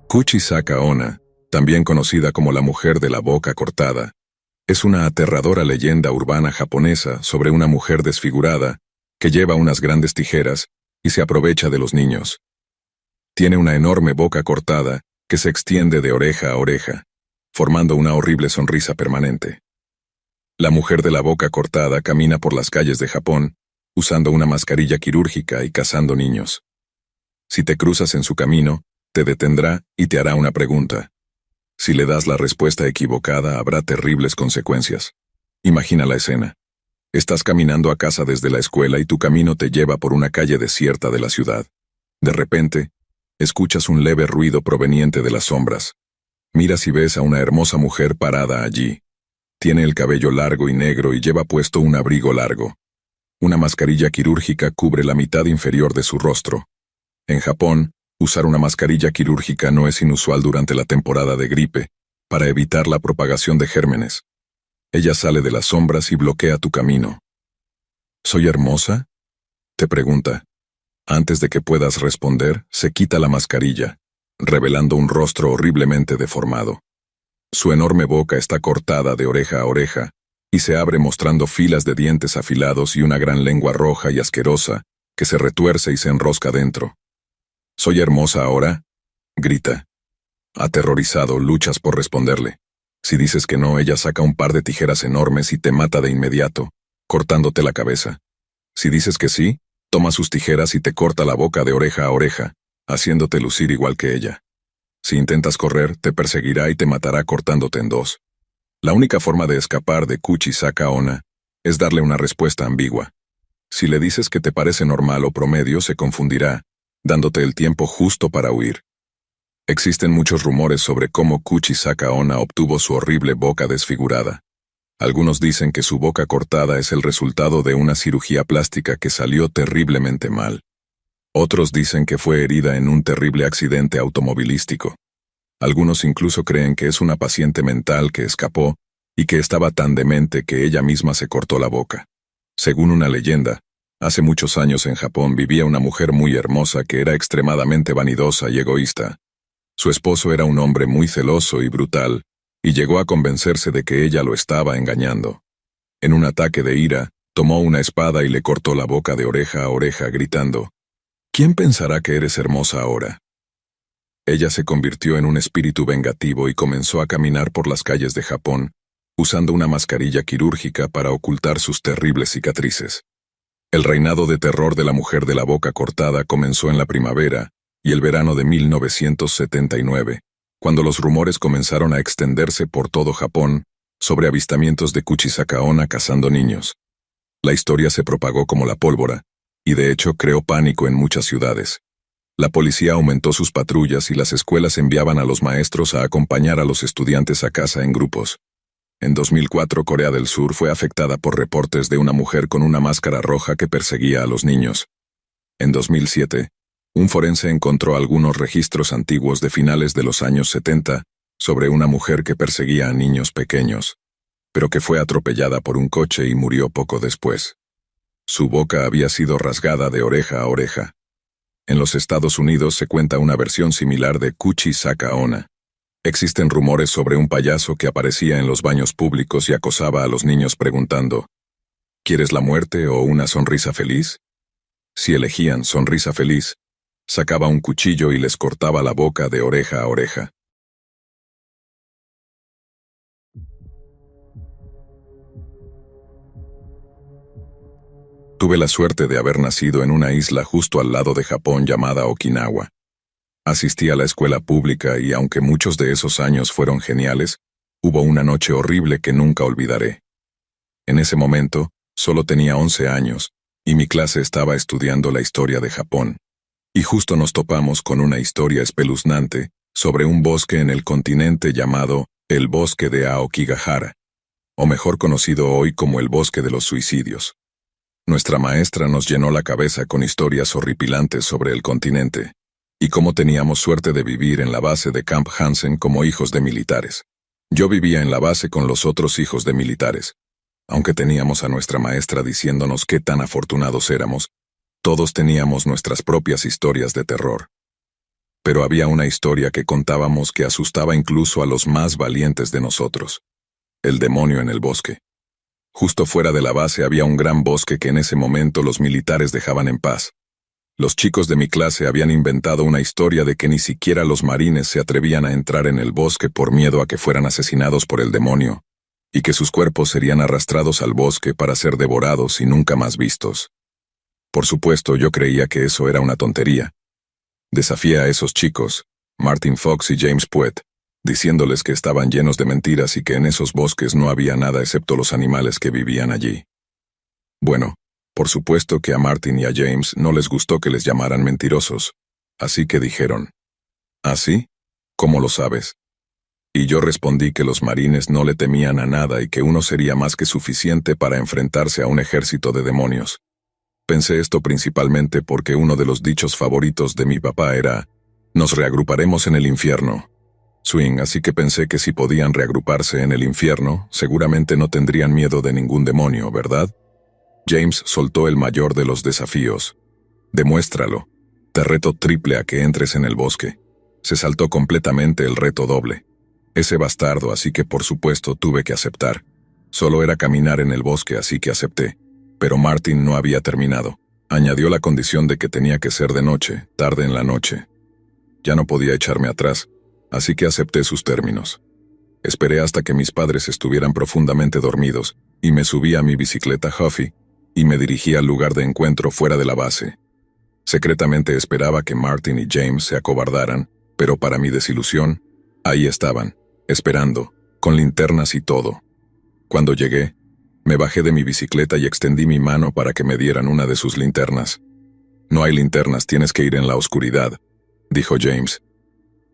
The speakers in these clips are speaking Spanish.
Kuchisaka Onna, también conocida como la mujer de la boca cortada, es una aterradora leyenda urbana japonesa sobre una mujer desfigurada que lleva unas grandes tijeras y se aprovecha de los niños. Tiene una enorme boca cortada que se extiende de oreja a oreja, formando una horrible sonrisa permanente. La mujer de la boca cortada camina por las calles de Japón usando una mascarilla quirúrgica y cazando niños. Si te cruzas en su camino, te detendrá y te hará una pregunta. Si le das la respuesta equivocada, habrá terribles consecuencias. Imagina la escena. Estás caminando a casa desde la escuela y tu camino te lleva por una calle desierta de la ciudad. De repente, escuchas un leve ruido proveniente de las sombras. Miras y ves a una hermosa mujer parada allí. Tiene el cabello largo y negro y lleva puesto un abrigo largo. Una mascarilla quirúrgica cubre la mitad inferior de su rostro. En Japón, usar una mascarilla quirúrgica no es inusual durante la temporada de gripe, para evitar la propagación de gérmenes. Ella sale de las sombras y bloquea tu camino. ¿Soy hermosa?, te pregunta. Antes de que puedas responder, se quita la mascarilla, revelando un rostro horriblemente deformado. Su enorme boca está cortada de oreja a oreja, y se abre mostrando filas de dientes afilados y una gran lengua roja y asquerosa, que se retuerce y se enrosca dentro. ¿Soy hermosa ahora?, grita. Aterrorizado, luchas por responderle. Si dices que no, ella saca un par de tijeras enormes y te mata de inmediato, cortándote la cabeza. Si dices que sí, toma sus tijeras y te corta la boca de oreja a oreja, haciéndote lucir igual que ella. Si intentas correr, te perseguirá y te matará cortándote en dos. La única forma de escapar de Kuchisaka Onna es darle una respuesta ambigua. Si le dices que te parece normal o promedio, se confundirá, dándote el tiempo justo para huir. Existen muchos rumores sobre cómo Kuchisaka Onna obtuvo su horrible boca desfigurada. Algunos dicen que su boca cortada es el resultado de una cirugía plástica que salió terriblemente mal. Otros dicen que fue herida en un terrible accidente automovilístico. Algunos incluso creen que es una paciente mental que escapó y que estaba tan demente que ella misma se cortó la boca. Según una leyenda, hace muchos años en Japón vivía una mujer muy hermosa que era extremadamente vanidosa y egoísta. Su esposo era un hombre muy celoso y brutal, y llegó a convencerse de que ella lo estaba engañando. En un ataque de ira, tomó una espada y le cortó la boca de oreja a oreja, gritando: ¿Quién pensará que eres hermosa ahora? Ella se convirtió en un espíritu vengativo y comenzó a caminar por las calles de Japón, usando una mascarilla quirúrgica para ocultar sus terribles cicatrices. El reinado de terror de la mujer de la boca cortada comenzó en la primavera y el verano de 1979, cuando los rumores comenzaron a extenderse por todo Japón sobre avistamientos de Kuchisaka Onna cazando niños. La historia se propagó como la pólvora, y de hecho creó pánico en muchas ciudades. La policía aumentó sus patrullas y las escuelas enviaban a los maestros a acompañar a los estudiantes a casa en grupos. En 2004, Corea del Sur fue afectada por reportes de una mujer con una máscara roja que perseguía a los niños. En 2007, un forense encontró algunos registros antiguos de finales de los años 70 sobre una mujer que perseguía a niños pequeños, pero que fue atropellada por un coche y murió poco después. Su boca había sido rasgada de oreja a oreja. En los Estados Unidos se cuenta una versión similar de Kuchisaka Onna. Existen rumores sobre un payaso que aparecía en los baños públicos y acosaba a los niños preguntando: ¿Quieres la muerte o una sonrisa feliz? Si elegían sonrisa feliz, sacaba un cuchillo y les cortaba la boca de oreja a oreja. Tuve la suerte de haber nacido en una isla justo al lado de Japón llamada Okinawa. Asistí a la escuela pública y aunque muchos de esos años fueron geniales, hubo una noche horrible que nunca olvidaré. En ese momento, solo tenía 11 años, y mi clase estaba estudiando la historia de Japón. Y justo nos topamos con una historia espeluznante sobre un bosque en el continente llamado el Bosque de Aokigahara, o mejor conocido hoy como el Bosque de los Suicidios. Nuestra maestra nos llenó la cabeza con historias horripilantes sobre el continente, y cómo teníamos suerte de vivir en la base de Camp Hansen como hijos de militares. Yo vivía en la base con los otros hijos de militares. Aunque teníamos a nuestra maestra diciéndonos qué tan afortunados éramos, todos teníamos nuestras propias historias de terror. Pero había una historia que contábamos que asustaba incluso a los más valientes de nosotros. El demonio en el bosque. Justo fuera de la base había un gran bosque que en ese momento los militares dejaban en paz. Los chicos de mi clase habían inventado una historia de que ni siquiera los marines se atrevían a entrar en el bosque por miedo a que fueran asesinados por el demonio, y que sus cuerpos serían arrastrados al bosque para ser devorados y nunca más vistos. Por supuesto, yo creía que eso era una tontería. Desafié a esos chicos, Martin Fox y James Puett, diciéndoles que estaban llenos de mentiras y que en esos bosques no había nada excepto los animales que vivían allí. Bueno, por supuesto que a Martin y a James no les gustó que les llamaran mentirosos, así que dijeron, ¿ah, sí? ¿Cómo lo sabes? Y yo respondí que los marines no le temían a nada y que uno sería más que suficiente para enfrentarse a un ejército de demonios. Pensé esto principalmente porque uno de los dichos favoritos de mi papá era, nos reagruparemos en el infierno. Swing, así que pensé que si podían reagruparse en el infierno, seguramente no tendrían miedo de ningún demonio, ¿verdad? James soltó el mayor de los desafíos. Demuéstralo. Te reto triple a que entres en el bosque. Se saltó completamente el reto doble. Ese bastardo, así que por supuesto tuve que aceptar. Solo era caminar en el bosque, así que acepté. Pero Martin no había terminado. Añadió la condición de que tenía que ser de noche, tarde en la noche. Ya no podía echarme atrás, así que acepté sus términos. Esperé hasta que mis padres estuvieran profundamente dormidos, y me subí a mi bicicleta Huffy, y me dirigí al lugar de encuentro fuera de la base. Secretamente esperaba que Martin y James se acobardaran, pero para mi desilusión, ahí estaban, esperando, con linternas y todo. Cuando llegué, me bajé de mi bicicleta y extendí mi mano para que me dieran una de sus linternas. No hay linternas, tienes que ir en la oscuridad, dijo James.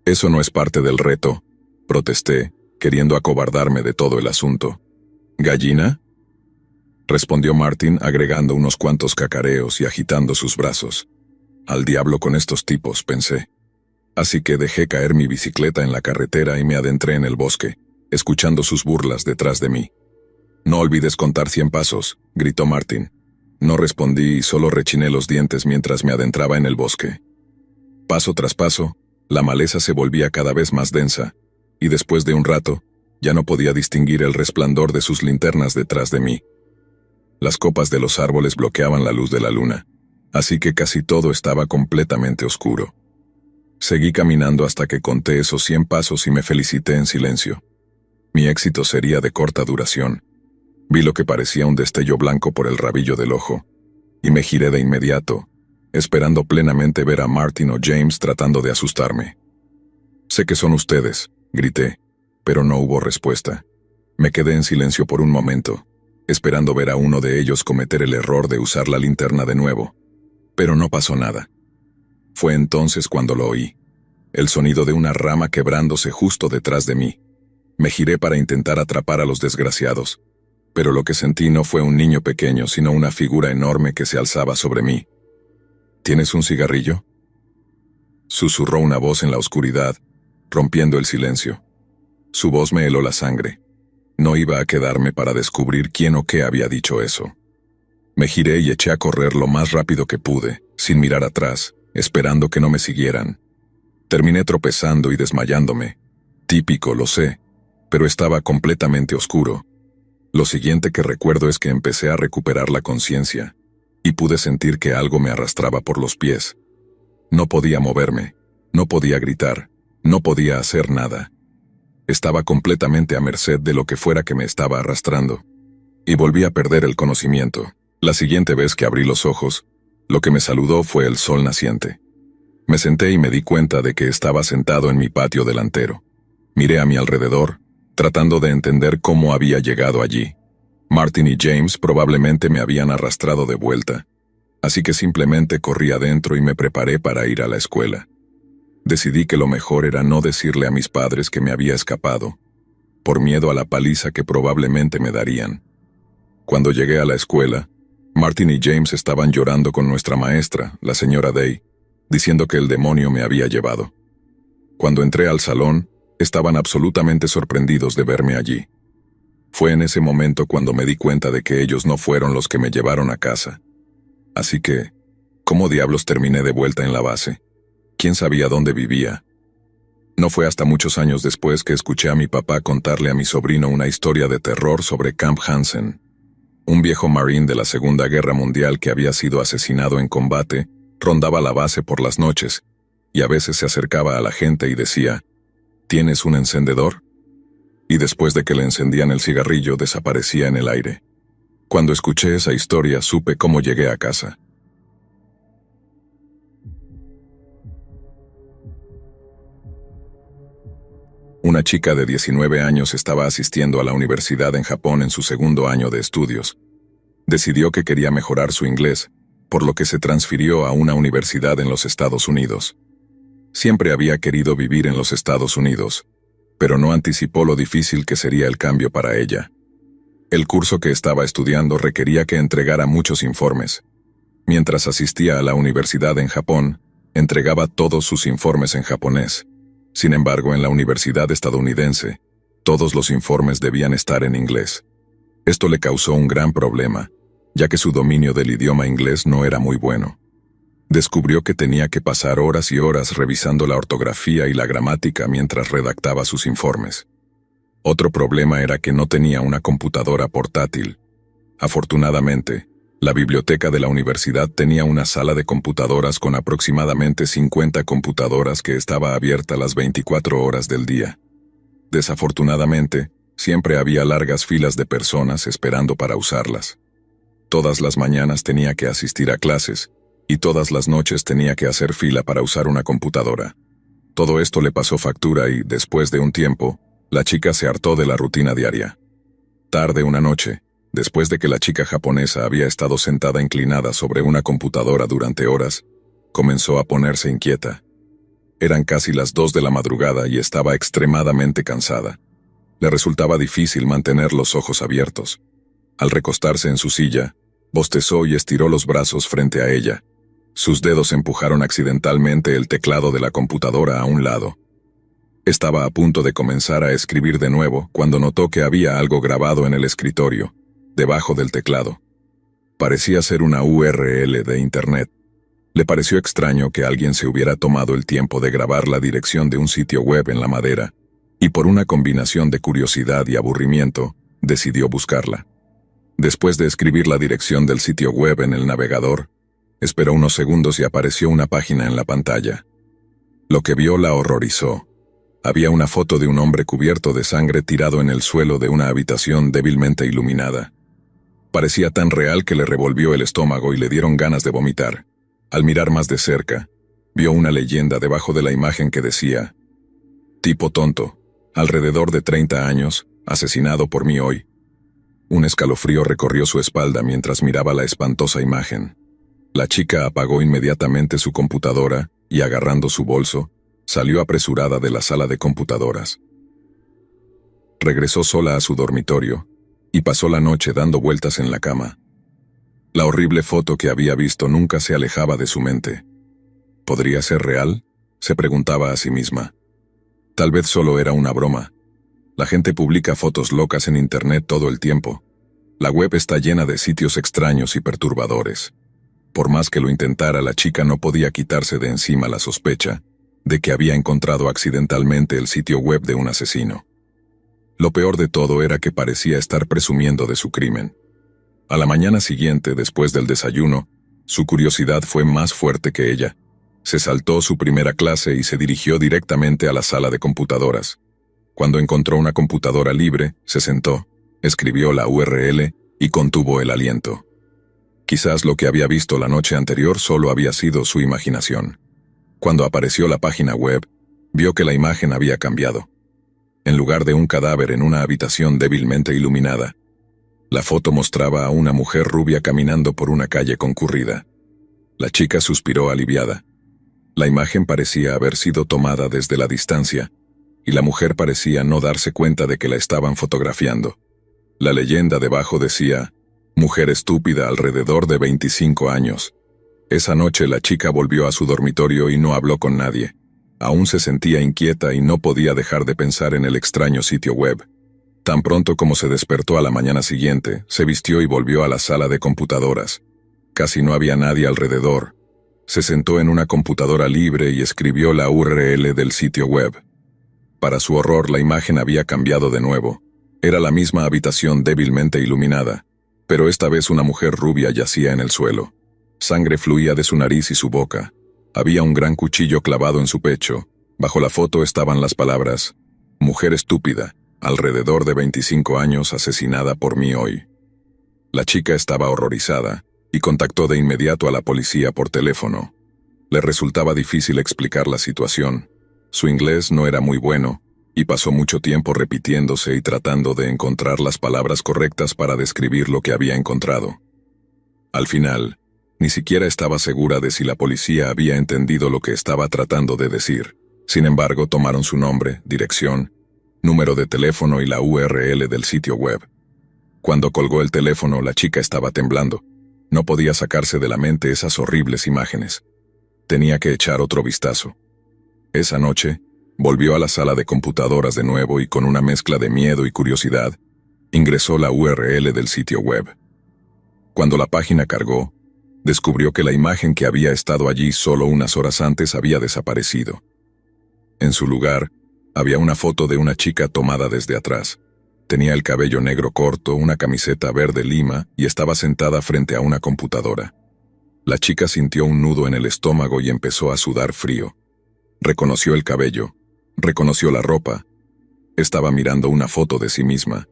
Eso no es parte del reto, protesté, queriendo acobardarme de todo el asunto. ¿Gallina? Respondió Martin agregando unos cuantos cacareos y agitando sus brazos. Al diablo con estos tipos, pensé. Así que dejé caer mi bicicleta en la carretera y me adentré en el bosque, escuchando sus burlas detrás de mí. No olvides contar 100 pasos, gritó Martin. No respondí y solo rechiné los dientes mientras me adentraba en el bosque. Paso tras paso, la maleza se volvía cada vez más densa, y después de un rato, ya no podía distinguir el resplandor de sus linternas detrás de mí. Las copas de los árboles bloqueaban la luz de la luna, así que casi todo estaba completamente oscuro. Seguí caminando hasta que conté esos 100 pasos y me felicité en silencio. Mi éxito sería de corta duración. Vi lo que parecía un destello blanco por el rabillo del ojo, y me giré de inmediato, esperando plenamente ver a Martin o James tratando de asustarme. «Sé que son ustedes», grité, pero no hubo respuesta. Me quedé en silencio por un momento, esperando ver a uno de ellos cometer el error de usar la linterna de nuevo. Pero no pasó nada. Fue entonces cuando lo oí, el sonido de una rama quebrándose justo detrás de mí. Me giré para intentar atrapar a los desgraciados, pero lo que sentí no fue un niño pequeño, sino una figura enorme que se alzaba sobre mí. «¿Tienes un cigarrillo?», susurró una voz en la oscuridad, rompiendo el silencio. Su voz me heló la sangre. No iba a quedarme para descubrir quién o qué había dicho eso. Me giré y eché a correr lo más rápido que pude, sin mirar atrás, esperando que no me siguieran. Terminé tropezando y desmayándome. Típico, lo sé, pero estaba completamente oscuro. Lo siguiente que recuerdo es que empecé a recuperar la conciencia, y pude sentir que algo me arrastraba por los pies. No podía moverme, no podía gritar, no podía hacer nada. Estaba completamente a merced de lo que fuera que me estaba arrastrando. Y volví a perder el conocimiento. La siguiente vez que abrí los ojos, lo que me saludó fue el sol naciente. Me senté y me di cuenta de que estaba sentado en mi patio delantero. Miré a mi alrededor, tratando de entender cómo había llegado allí. Martin y James probablemente me habían arrastrado de vuelta, así que simplemente corrí adentro y me preparé para ir a la escuela. Decidí que lo mejor era no decirle a mis padres que me había escapado, por miedo a la paliza que probablemente me darían. Cuando llegué a la escuela, Martin y James estaban llorando con nuestra maestra, la señora Day, diciendo que el demonio me había llevado. Cuando entré al salón, estaban absolutamente sorprendidos de verme allí. Fue en ese momento cuando me di cuenta de que ellos no fueron los que me llevaron a casa. Así que, ¿cómo diablos terminé de vuelta en la base? quién sabía dónde vivía. No fue hasta muchos años después que escuché a mi papá contarle a mi sobrino una historia de terror sobre Camp Hansen. Un viejo marine de la Segunda Guerra Mundial que había sido asesinado en combate rondaba la base por las noches y a veces se acercaba a la gente y decía, ¿tienes un encendedor? Y después de que le encendían el cigarrillo desaparecía en el aire. Cuando escuché esa historia supe cómo llegué a casa. Una chica de 19 años estaba asistiendo a la universidad en Japón en su segundo año de estudios. Decidió que quería mejorar su inglés, por lo que se transfirió a una universidad en los Estados Unidos. Siempre había querido vivir en los Estados Unidos, pero no anticipó lo difícil que sería el cambio para ella. El curso que estaba estudiando requería que entregara muchos informes. Mientras asistía a la universidad en Japón, entregaba todos sus informes en japonés. Sin embargo, en la universidad estadounidense, todos los informes debían estar en inglés. Esto le causó un gran problema, ya que su dominio del idioma inglés no era muy bueno. Descubrió que tenía que pasar horas y horas revisando la ortografía y la gramática mientras redactaba sus informes. Otro problema era que no tenía una computadora portátil. Afortunadamente, la biblioteca de la universidad tenía una sala de computadoras con aproximadamente 50 computadoras que estaba abierta las 24 horas del día. Desafortunadamente, siempre había largas filas de personas esperando para usarlas. Todas las mañanas tenía que asistir a clases, y todas las noches tenía que hacer fila para usar una computadora. Todo esto le pasó factura y, después de un tiempo, la chica se hartó de la rutina diaria. Tarde una noche, después de que la chica japonesa había estado sentada inclinada sobre una computadora durante horas, comenzó a ponerse inquieta. Eran casi las 2 de la madrugada y estaba extremadamente cansada. Le resultaba difícil mantener los ojos abiertos. Al recostarse en su silla, bostezó y estiró los brazos frente a ella. Sus dedos empujaron accidentalmente el teclado de la computadora a un lado. Estaba a punto de comenzar a escribir de nuevo cuando notó que había algo grabado en el escritorio, debajo del teclado. Parecía ser una URL de Internet. Le pareció extraño que alguien se hubiera tomado el tiempo de grabar la dirección de un sitio web en la madera, y por una combinación de curiosidad y aburrimiento, decidió buscarla. Después de escribir la dirección del sitio web en el navegador, esperó unos segundos y apareció una página en la pantalla. Lo que vio la horrorizó. Había una foto de un hombre cubierto de sangre tirado en el suelo de una habitación débilmente iluminada. Parecía tan real que le revolvió el estómago y le dieron ganas de vomitar. Al mirar más de cerca, vio una leyenda debajo de la imagen que decía: tipo tonto, alrededor de 30 años, asesinado por mí hoy. Un escalofrío recorrió su espalda mientras miraba la espantosa imagen. La chica apagó inmediatamente su computadora y, agarrando su bolso, salió apresurada de la sala de computadoras. Regresó sola a su dormitorio y pasó la noche dando vueltas en la cama. La horrible foto que había visto nunca se alejaba de su mente. ¿Podría ser real?, se preguntaba a sí misma. Tal vez solo era una broma. La gente publica fotos locas en Internet todo el tiempo. La web está llena de sitios extraños y perturbadores. Por más que lo intentara, la chica no podía quitarse de encima la sospecha de que había encontrado accidentalmente el sitio web de un asesino. Lo peor de todo era que parecía estar presumiendo de su crimen. A la mañana siguiente, después del desayuno, su curiosidad fue más fuerte que ella. Se saltó su primera clase y se dirigió directamente a la sala de computadoras. Cuando encontró una computadora libre, se sentó, escribió la URL y contuvo el aliento. Quizás lo que había visto la noche anterior solo había sido su imaginación. Cuando apareció la página web, vio que la imagen había cambiado. En lugar de un cadáver en una habitación débilmente iluminada, la foto mostraba a una mujer rubia caminando por una calle concurrida. La chica suspiró aliviada. La imagen parecía haber sido tomada desde la distancia, y la mujer parecía no darse cuenta de que la estaban fotografiando. La leyenda debajo decía: mujer estúpida alrededor de 25 años. Esa noche la chica volvió a su dormitorio y no habló con nadie. Aún se sentía inquieta y no podía dejar de pensar en el extraño sitio web. Tan pronto como se despertó a la mañana siguiente, se vistió y volvió a la sala de computadoras. Casi no había nadie alrededor, Se sentó en una computadora libre y escribió la URL del sitio web. Para su horror, la imagen había cambiado de nuevo. Era la misma habitación débilmente iluminada, pero esta vez una mujer rubia yacía en el suelo. Sangre fluía de su nariz y su boca. Había un gran cuchillo clavado en su pecho. Bajo la foto estaban las palabras: mujer estúpida, alrededor de 25 años, asesinada por mí hoy. La chica estaba horrorizada y contactó de inmediato a la policía por teléfono. Le resultaba difícil explicar la situación. Su inglés no era muy bueno, y pasó mucho tiempo repitiéndose y tratando de encontrar las palabras correctas para describir lo que había encontrado. Al final, ni siquiera estaba segura de si la policía había entendido lo que estaba tratando de decir. Sin embargo, tomaron su nombre, dirección, número de teléfono y la URL del sitio web. Cuando colgó el teléfono, la chica estaba temblando. No podía sacarse de la mente esas horribles imágenes. Tenía que echar otro vistazo. Esa noche, volvió a la sala de computadoras de nuevo y con una mezcla de miedo y curiosidad, ingresó la URL del sitio web. Cuando la página cargó, descubrió que la imagen que había estado allí solo unas horas antes había desaparecido. En su lugar, había una foto de una chica tomada desde atrás. Tenía el cabello negro corto, una camiseta verde lima y estaba sentada frente a una computadora. La chica sintió un nudo en el estómago y empezó a sudar frío. Reconoció el cabello, reconoció la ropa. Estaba mirando una foto de sí misma.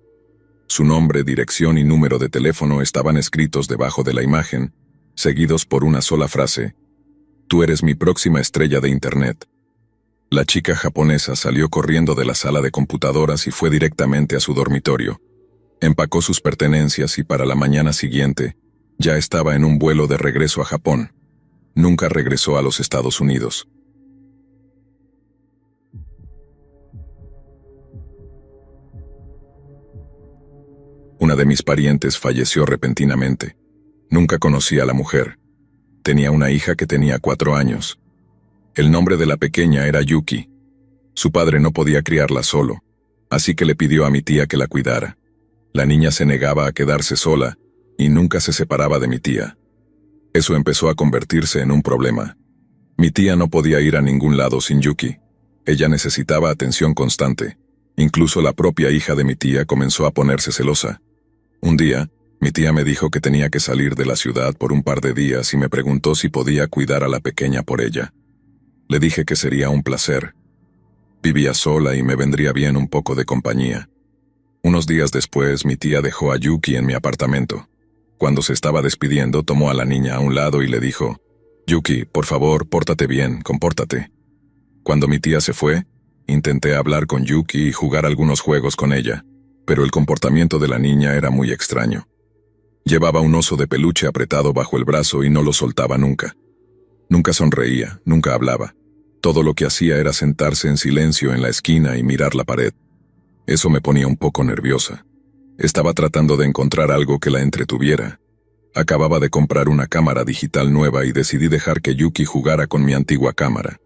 Su nombre, dirección y número de teléfono estaban escritos debajo de la imagen, seguidos por una sola frase: tú eres mi próxima estrella de Internet. La chica japonesa salió corriendo de la sala de computadoras y fue directamente a su dormitorio. Empacó sus pertenencias y para la mañana siguiente, ya estaba en un vuelo de regreso a Japón. Nunca regresó a los Estados Unidos. Una de mis parientes falleció repentinamente. Nunca conocí a la mujer. Tenía una hija que tenía 4 años. El nombre de la pequeña era Yuki. Su padre no podía criarla solo, así que le pidió a mi tía que la cuidara. La niña se negaba a quedarse sola y nunca se separaba de mi tía. Eso empezó a convertirse en un problema. Mi tía no podía ir a ningún lado sin Yuki. Ella necesitaba atención constante. Incluso la propia hija de mi tía comenzó a ponerse celosa. Un día, mi tía me dijo que tenía que salir de la ciudad por un par de días y me preguntó si podía cuidar a la pequeña por ella. Le dije que sería un placer. Vivía sola y me vendría bien un poco de compañía. Unos días después, mi tía dejó a Yuki en mi apartamento. Cuando se estaba despidiendo, tomó a la niña a un lado y le dijo: Yuki, por favor, pórtate bien, compórtate. Cuando mi tía se fue, intenté hablar con Yuki y jugar algunos juegos con ella, pero el comportamiento de la niña era muy extraño. Llevaba un oso de peluche apretado bajo el brazo y no lo soltaba nunca. Nunca sonreía, nunca hablaba. Todo lo que hacía era sentarse en silencio en la esquina y mirar la pared. Eso me ponía un poco nerviosa. Estaba tratando de encontrar algo que la entretuviera. Acababa de comprar una cámara digital nueva y decidí dejar que Yuki jugara con mi antigua cámara.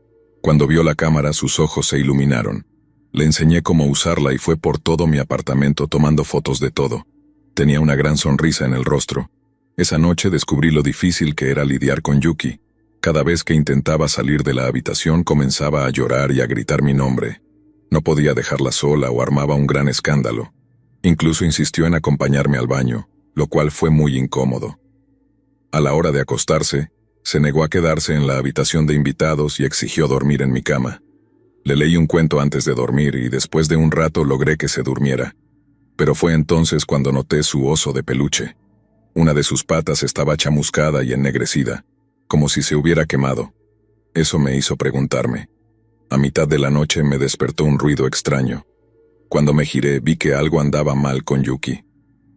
Cuando vio la cámara, sus ojos se iluminaron. Le enseñé cómo usarla y fue por todo mi apartamento tomando fotos de todo. Tenía una gran sonrisa en el rostro. Esa noche descubrí lo difícil que era lidiar con Yuki. Cada vez que intentaba salir de la habitación comenzaba a llorar y a gritar mi nombre. No podía dejarla sola o armaba un gran escándalo. Incluso insistió en acompañarme al baño, lo cual fue muy incómodo. A la hora de acostarse, se negó a quedarse en la habitación de invitados y exigió dormir en mi cama. Le leí un cuento antes de dormir y después de un rato logré que se durmiera. Pero fue entonces cuando noté su oso de peluche. Una de sus patas estaba chamuscada y ennegrecida, como si se hubiera quemado. Eso me hizo preguntarme. A mitad de la noche me despertó un ruido extraño. Cuando me giré, vi que algo andaba mal con Yuki.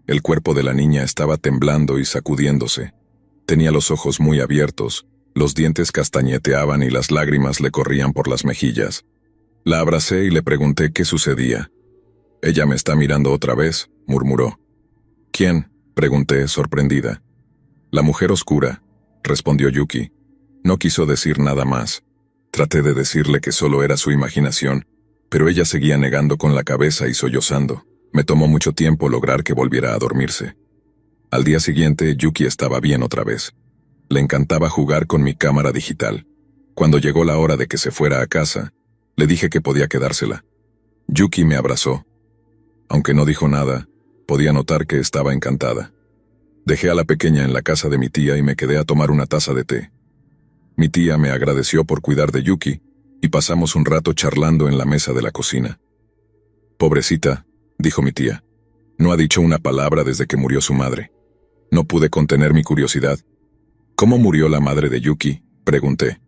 El cuerpo de la niña estaba temblando y sacudiéndose. Tenía los ojos muy abiertos, los dientes castañeteaban y las lágrimas le corrían por las mejillas. La abracé y le pregunté qué sucedía. «Ella me está mirando otra vez», murmuró. «¿Quién?», pregunté, sorprendida. «La mujer oscura», respondió Yuki. No quiso decir nada más. Traté de decirle que solo era su imaginación, pero ella seguía negando con la cabeza y sollozando. Me tomó mucho tiempo lograr que volviera a dormirse. Al día siguiente, Yuki estaba bien otra vez. Le encantaba jugar con mi cámara digital. Cuando llegó la hora de que se fuera a casa, le dije que podía quedársela. Yuki me abrazó. Aunque no dijo nada, podía notar que estaba encantada. Dejé a la pequeña en la casa de mi tía y me quedé a tomar una taza de té. Mi tía me agradeció por cuidar de Yuki y pasamos un rato charlando en la mesa de la cocina. «Pobrecita», dijo mi tía. «No ha dicho una palabra desde que murió su madre». No pude contener mi curiosidad. «¿Cómo murió la madre de Yuki?», pregunté.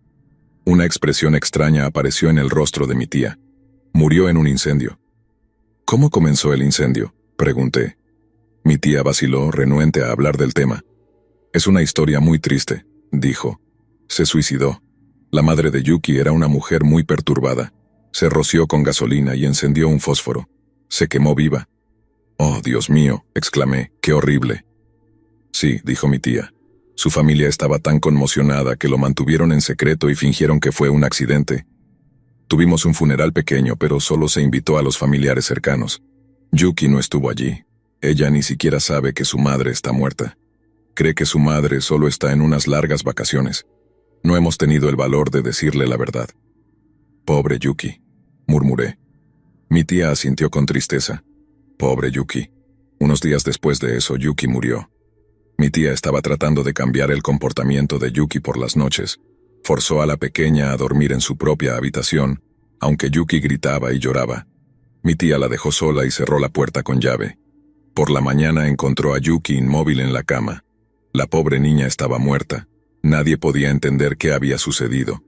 Una expresión extraña apareció en el rostro de mi tía. «Murió en un incendio». «¿Cómo comenzó el incendio?», pregunté. Mi tía vaciló, renuente a hablar del tema. «Es una historia muy triste», dijo. «Se suicidó. La madre de Yuki era una mujer muy perturbada. Se roció con gasolina y encendió un fósforo. Se quemó viva». «Oh, Dios mío», exclamé, «qué horrible». «Sí», dijo mi tía. Su familia estaba tan conmocionada que lo mantuvieron en secreto y fingieron que fue un accidente. Tuvimos un funeral pequeño, pero solo se invitó a los familiares cercanos. Yuki no estuvo allí. Ella ni siquiera sabe que su madre está muerta. Cree que su madre solo está en unas largas vacaciones. No hemos tenido el valor de decirle la verdad». «Pobre Yuki», murmuré. Mi tía asintió con tristeza. «Pobre Yuki». Unos días después de eso, Yuki murió. Mi tía estaba tratando de cambiar el comportamiento de Yuki por las noches. Forzó a la pequeña a dormir en su propia habitación, aunque Yuki gritaba y lloraba. Mi tía la dejó sola y cerró la puerta con llave. Por la mañana encontró a Yuki inmóvil en la cama. La pobre niña estaba muerta. Nadie podía entender qué había sucedido.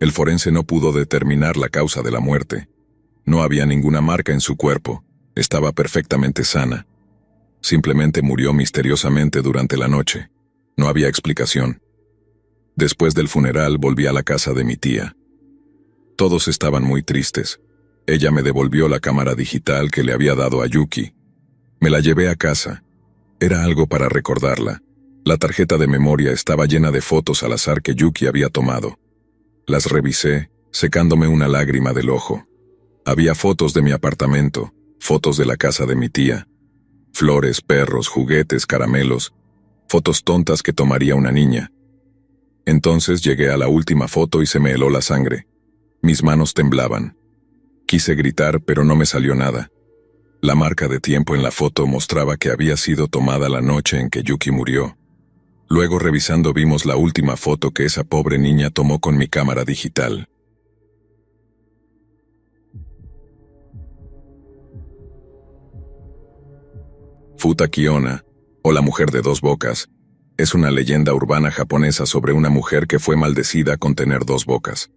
El forense no pudo determinar la causa de la muerte. No había ninguna marca en su cuerpo. Estaba perfectamente sana. Simplemente murió misteriosamente durante la noche. No había explicación. Después del funeral volví a la casa de mi tía. Todos estaban muy tristes. Ella me devolvió la cámara digital que le había dado a Yuki. Me la llevé a casa. Era algo para recordarla. La tarjeta de memoria estaba llena de fotos al azar que Yuki había tomado. Las revisé, secándome una lágrima del ojo. Había fotos de mi apartamento, fotos de la casa de mi tía. Flores, perros, juguetes, caramelos. Fotos tontas que tomaría una niña. Entonces llegué a la última foto y se me heló la sangre. Mis manos temblaban. Quise gritar, pero no me salió nada. La marca de tiempo en la foto mostraba que había sido tomada la noche en que Yuki murió. Luego, revisando, vimos la última foto que esa pobre niña tomó con mi cámara digital. Futa Kiona, o la mujer de dos bocas, es una leyenda urbana japonesa sobre una mujer que fue maldecida con tener dos bocas.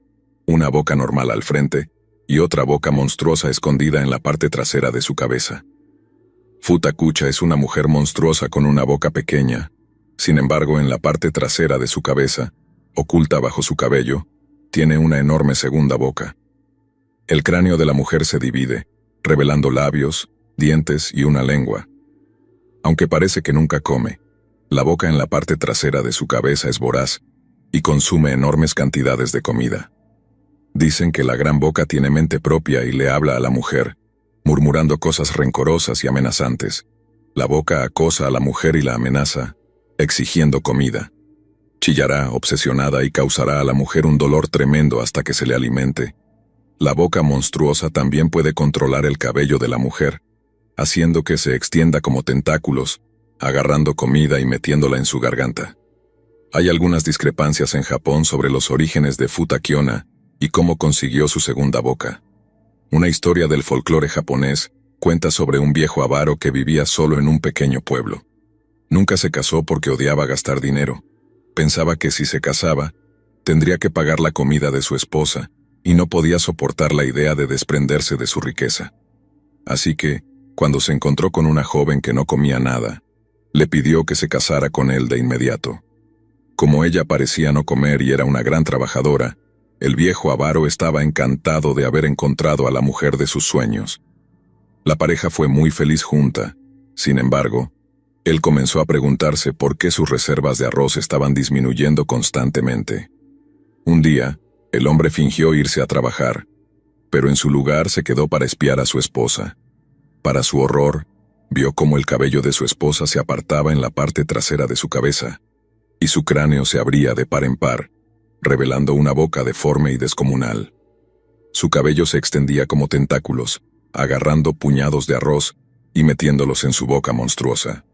Una boca normal al frente y otra boca monstruosa escondida en la parte trasera de su cabeza. Futakucha es una mujer monstruosa con una boca pequeña. Sin embargo, en la parte trasera de su cabeza, oculta bajo su cabello, tiene una enorme segunda boca. El cráneo de la mujer se divide, revelando labios, dientes y una lengua. Aunque parece que nunca come, la boca en la parte trasera de su cabeza es voraz y consume enormes cantidades de comida. Dicen que la gran boca tiene mente propia y le habla a la mujer, murmurando cosas rencorosas y amenazantes. La boca acosa a la mujer y la amenaza, exigiendo comida. Chillará, obsesionada, y causará a la mujer un dolor tremendo hasta que se le alimente. La boca monstruosa también puede controlar el cabello de la mujer, haciendo que se extienda como tentáculos, agarrando comida y metiéndola en su garganta. Hay algunas discrepancias en Japón sobre los orígenes de Futa Kiona y cómo consiguió su segunda boca. Una historia del folclore japonés cuenta sobre un viejo avaro que vivía solo en un pequeño pueblo. Nunca se casó porque odiaba gastar dinero. Pensaba que si se casaba, tendría que pagar la comida de su esposa y no podía soportar la idea de desprenderse de su riqueza. Así que, cuando se encontró con una joven que no comía nada, le pidió que se casara con él de inmediato. Como ella parecía no comer y era una gran trabajadora, el viejo avaro estaba encantado de haber encontrado a la mujer de sus sueños. La pareja fue muy feliz junta. Sin embargo, él comenzó a preguntarse por qué sus reservas de arroz estaban disminuyendo constantemente. Un día, el hombre fingió irse a trabajar, pero en su lugar se quedó para espiar a su esposa. Para su horror, vio cómo el cabello de su esposa se apartaba en la parte trasera de su cabeza. y su cráneo se abría de par en par, revelando una boca deforme y descomunal. Su cabello se extendía como tentáculos, agarrando puñados de arroz y metiéndolos en su boca monstruosa.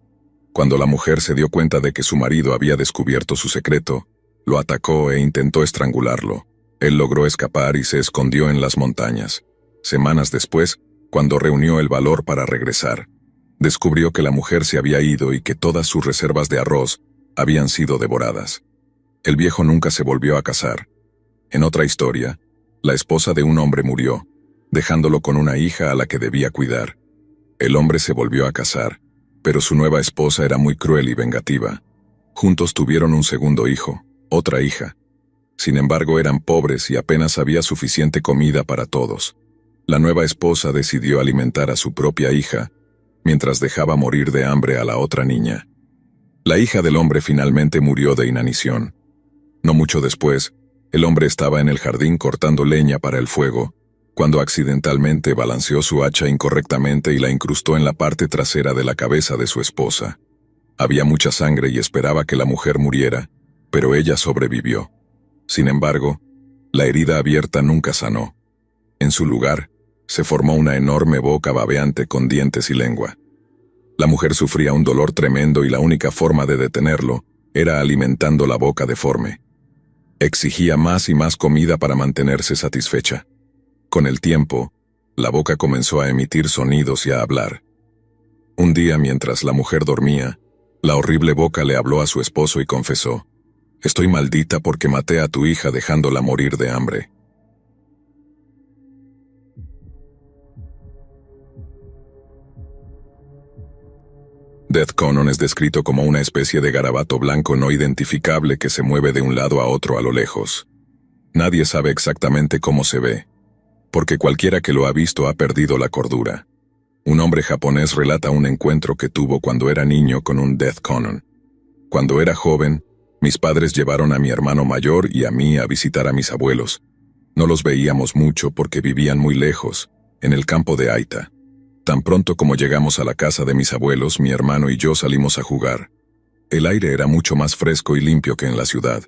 Cuando la mujer se dio cuenta de que su marido había descubierto su secreto, lo atacó e intentó estrangularlo. Él logró escapar y se escondió en las montañas. Semanas después, cuando reunió el valor para regresar, descubrió que la mujer se había ido y que todas sus reservas de arroz habían sido devoradas. El viejo nunca se volvió a casar. En otra historia, la esposa de un hombre murió, dejándolo con una hija a la que debía cuidar. El hombre se volvió a casar, pero su nueva esposa era muy cruel y vengativa. Juntos tuvieron un segundo hijo, otra hija. Sin embargo, eran pobres y apenas había suficiente comida para todos. La nueva esposa decidió alimentar a su propia hija, mientras dejaba morir de hambre a la otra niña. La hija del hombre finalmente murió de inanición. No mucho después, el hombre estaba en el jardín cortando leña para el fuego, cuando accidentalmente balanceó su hacha incorrectamente y la incrustó en la parte trasera de la cabeza de su esposa. Había mucha sangre y esperaba que la mujer muriera, pero ella sobrevivió. Sin embargo, la herida abierta nunca sanó. En su lugar, se formó una enorme boca babeante con dientes y lengua. La mujer sufría un dolor tremendo y la única forma de detenerlo era alimentando la boca deforme. Exigía más y más comida para mantenerse satisfecha. Con el tiempo, la boca comenzó a emitir sonidos y a hablar. Un día, mientras la mujer dormía, la horrible boca le habló a su esposo y confesó: «Estoy maldita porque maté a tu hija dejándola morir de hambre». Death Conon es descrito como una especie de garabato blanco no identificable que se mueve de un lado a otro a lo lejos. Nadie sabe exactamente cómo se ve, porque cualquiera que lo ha visto ha perdido la cordura. Un hombre japonés relata un encuentro que tuvo cuando era niño con un Death Conon. Cuando era joven, mis padres llevaron a mi hermano mayor y a mí a visitar a mis abuelos. No los veíamos mucho porque vivían muy lejos, en el campo de Aita. Tan pronto como llegamos a la casa de mis abuelos, mi hermano y yo salimos a jugar. El aire era mucho más fresco y limpio que en la ciudad.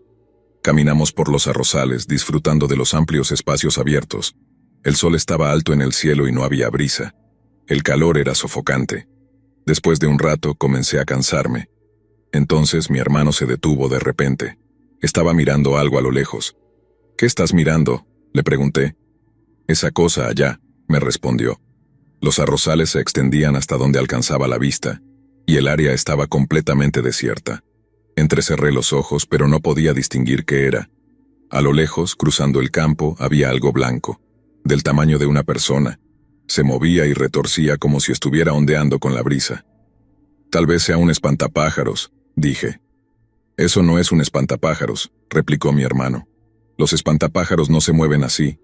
Caminamos por los arrozales, disfrutando de los amplios espacios abiertos. El sol estaba alto en el cielo y no había brisa. El calor era sofocante. Después de un rato comencé a cansarme. Entonces mi hermano se detuvo de repente. Estaba mirando algo a lo lejos. «¿Qué estás mirando?», le pregunté. «Esa cosa allá», me respondió. Los arrozales se extendían hasta donde alcanzaba la vista, y el área estaba completamente desierta. Entrecerré los ojos, pero no podía distinguir qué era. A lo lejos, cruzando el campo, había algo blanco, del tamaño de una persona. Se movía y retorcía como si estuviera ondeando con la brisa. «Tal vez sea un espantapájaros», dije. «Eso no es un espantapájaros», replicó mi hermano. «Los espantapájaros no se mueven así».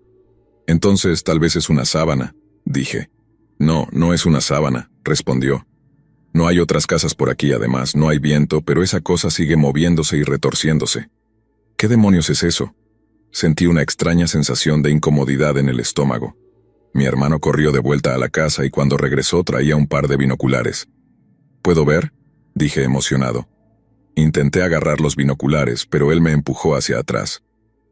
«Entonces tal vez es una sábana», dije. «No, no es una sábana», respondió. «No hay otras casas por aquí, además, no hay viento, pero esa cosa sigue moviéndose y retorciéndose». «¿Qué demonios es eso?». Sentí una extraña sensación de incomodidad en el estómago. Mi hermano corrió de vuelta a la casa y cuando regresó traía un par de binoculares. «¿Puedo ver?», dije emocionado. Intenté agarrar los binoculares, pero él me empujó hacia atrás.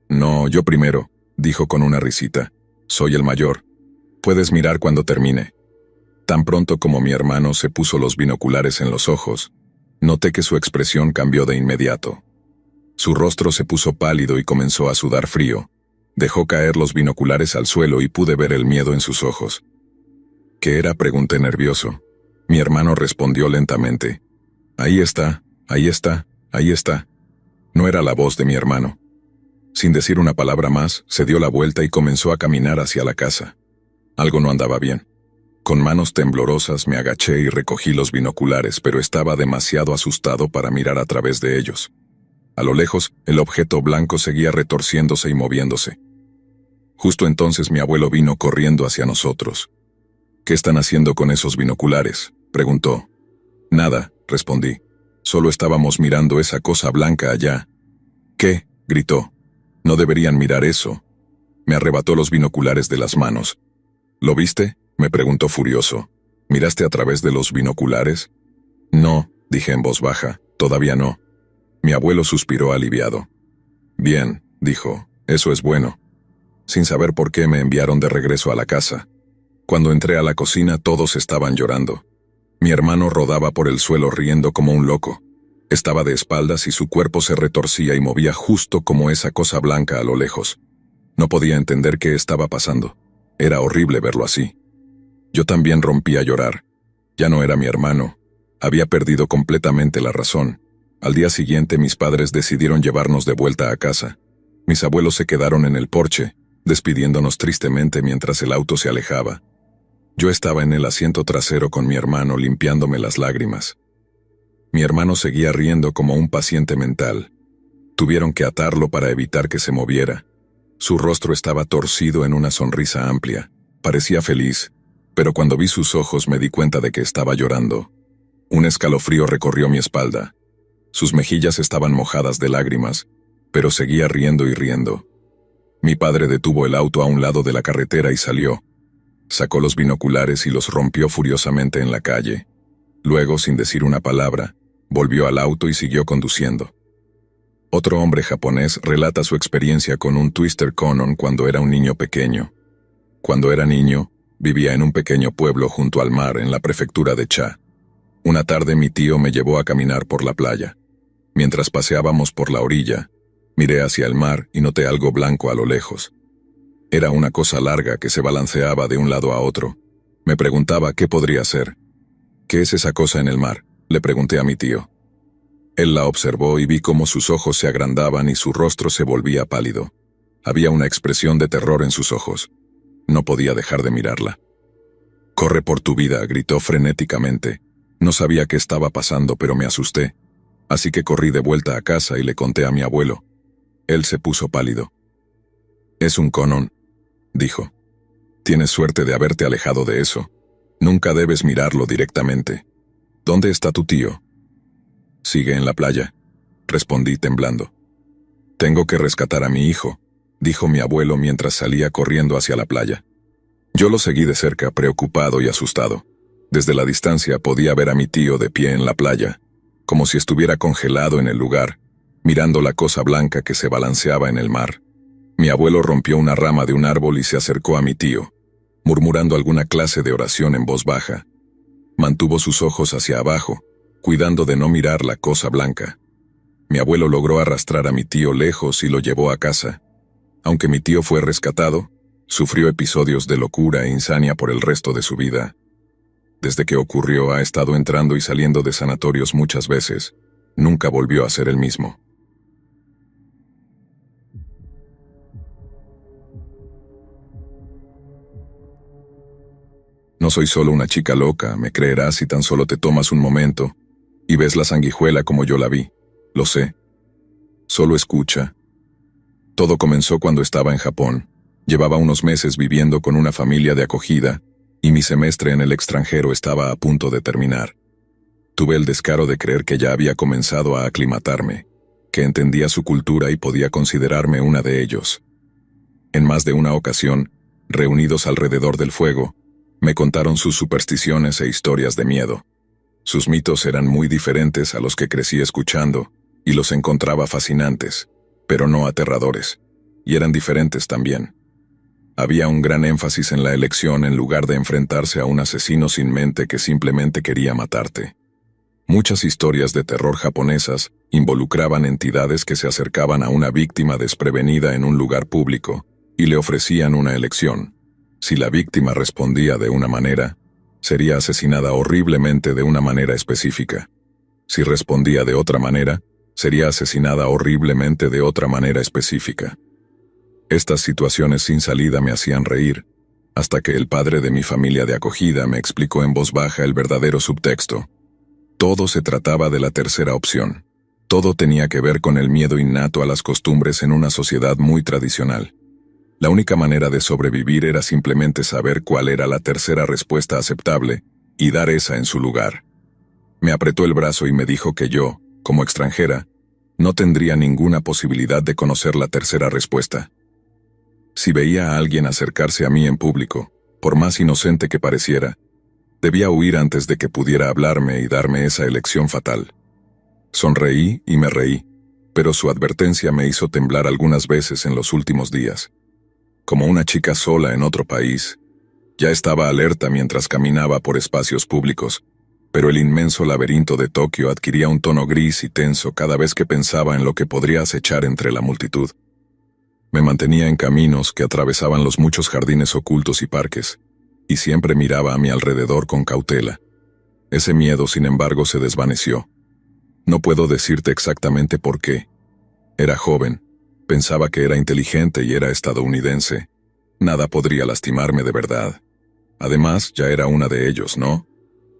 «No, yo primero», dijo con una risita. «Soy el mayor. Puedes mirar cuando termine». Tan pronto como mi hermano se puso los binoculares en los ojos, noté que su expresión cambió de inmediato. Su rostro se puso pálido y comenzó a sudar frío. Dejó caer los binoculares al suelo y pude ver el miedo en sus ojos. «¿Qué era?», pregunté nervioso. Mi hermano respondió lentamente. «Ahí está, ahí está, ahí está». No era la voz de mi hermano. Sin decir una palabra más, se dio la vuelta y comenzó a caminar hacia la casa. Algo no andaba bien. Con manos temblorosas me agaché y recogí los binoculares, pero estaba demasiado asustado para mirar a través de ellos. A lo lejos, el objeto blanco seguía retorciéndose y moviéndose. Justo entonces mi abuelo vino corriendo hacia nosotros. «¿Qué están haciendo con esos binoculares?», preguntó. «Nada», respondí. «Solo estábamos mirando esa cosa blanca allá». «¿Qué?», gritó. «No deberían mirar eso». Me arrebató los binoculares de las manos. «¿Lo viste?», me preguntó furioso. «¿Miraste a través de los binoculares?». «No», dije en voz baja, «todavía no». Mi abuelo suspiró aliviado. Bien, dijo, eso es bueno. Sin saber por qué me enviaron de regreso a la casa. Cuando entré a la cocina todos estaban llorando. Mi hermano rodaba por el suelo riendo como un loco. Estaba de espaldas y su cuerpo se retorcía y movía justo como esa cosa blanca a lo lejos. No podía entender qué estaba pasando. Era horrible verlo así. Yo también rompí a llorar. Ya no era mi hermano. Había perdido completamente la razón. Al día siguiente mis padres decidieron llevarnos de vuelta a casa. Mis abuelos se quedaron en el porche, despidiéndonos tristemente mientras el auto se alejaba. Yo estaba en el asiento trasero con mi hermano limpiándome las lágrimas. Mi hermano seguía riendo como un paciente mental. Tuvieron que atarlo para evitar que se moviera. Su rostro estaba torcido en una sonrisa amplia. Parecía feliz, pero cuando vi sus ojos me di cuenta de que estaba llorando. Un escalofrío recorrió mi espalda. Sus mejillas estaban mojadas de lágrimas, pero seguía riendo y riendo. Mi padre detuvo el auto a un lado de la carretera y salió. Sacó los binoculares y los rompió furiosamente en la calle. Luego, sin decir una palabra, volvió al auto y siguió conduciendo. Otro hombre japonés relata su experiencia con un Twister Conon cuando era un niño pequeño. Cuando era niño, vivía en un pequeño pueblo junto al mar en la prefectura de Cha. Una tarde mi tío me llevó a caminar por la playa. Mientras paseábamos por la orilla, miré hacia el mar y noté algo blanco a lo lejos. Era una cosa larga que se balanceaba de un lado a otro. Me preguntaba qué podría ser. ¿Qué es esa cosa en el mar?, le pregunté a mi tío. Él la observó y vi cómo sus ojos se agrandaban y su rostro se volvía pálido. Había una expresión de terror en sus ojos. No podía dejar de mirarla. «Corre por tu vida», gritó frenéticamente. No sabía qué estaba pasando, pero me asusté. Así que corrí de vuelta a casa y le conté a mi abuelo. Él se puso pálido. «Es un conon», dijo. «Tienes suerte de haberte alejado de eso. Nunca debes mirarlo directamente. ¿Dónde está tu tío?» «Sigue en la playa», respondí temblando. «Tengo que rescatar a mi hijo», dijo mi abuelo mientras salía corriendo hacia la playa. Yo lo seguí de cerca, preocupado y asustado. Desde la distancia podía ver a mi tío de pie en la playa, como si estuviera congelado en el lugar, mirando la cosa blanca que se balanceaba en el mar. Mi abuelo rompió una rama de un árbol y se acercó a mi tío, murmurando alguna clase de oración en voz baja. Mantuvo sus ojos hacia abajo, cuidando de no mirar la cosa blanca. Mi abuelo logró arrastrar a mi tío lejos y lo llevó a casa. Aunque mi tío fue rescatado, sufrió episodios de locura e insania por el resto de su vida. Desde que ocurrió ha estado entrando y saliendo de sanatorios muchas veces. Nunca volvió a ser el mismo. No soy solo una chica loca, me creerás si tan solo te tomas un momento y ves la sanguijuela como yo la vi. Lo sé. Solo escucha. Todo comenzó cuando estaba en Japón. Llevaba unos meses viviendo con una familia de acogida y mi semestre en el extranjero estaba a punto de terminar. Tuve el descaro de creer que ya había comenzado a aclimatarme, que entendía su cultura y podía considerarme una de ellos. En más de una ocasión, reunidos alrededor del fuego, me contaron sus supersticiones e historias de miedo. Sus mitos eran muy diferentes a los que crecí escuchando, y los encontraba fascinantes, pero no aterradores, y eran diferentes también. Había un gran énfasis en la elección en lugar de enfrentarse a un asesino sin mente que simplemente quería matarte. Muchas historias de terror japonesas involucraban entidades que se acercaban a una víctima desprevenida en un lugar público y le ofrecían una elección. Si la víctima respondía de una manera, sería asesinada horriblemente de una manera específica. Si respondía de otra manera, sería asesinada horriblemente de otra manera específica. Estas situaciones sin salida me hacían reír, hasta que el padre de mi familia de acogida me explicó en voz baja el verdadero subtexto. Todo se trataba de la tercera opción. Todo tenía que ver con el miedo innato a las costumbres en una sociedad muy tradicional. La única manera de sobrevivir era simplemente saber cuál era la tercera respuesta aceptable y dar esa en su lugar. Me apretó el brazo y me dijo que yo, como extranjera, no tendría ninguna posibilidad de conocer la tercera respuesta. Si veía a alguien acercarse a mí en público, por más inocente que pareciera, debía huir antes de que pudiera hablarme y darme esa elección fatal. Sonreí y me reí, pero su advertencia me hizo temblar algunas veces en los últimos días. Como una chica sola en otro país, ya estaba alerta mientras caminaba por espacios públicos, pero el inmenso laberinto de Tokio adquiría un tono gris y tenso cada vez que pensaba en lo que podría acechar entre la multitud. Me mantenía en caminos que atravesaban los muchos jardines ocultos y parques, y siempre miraba a mi alrededor con cautela. Ese miedo, sin embargo, se desvaneció. No puedo decirte exactamente por qué. Era joven, pensaba que era inteligente y era estadounidense. Nada podría lastimarme de verdad. Además, ya era una de ellos, ¿no?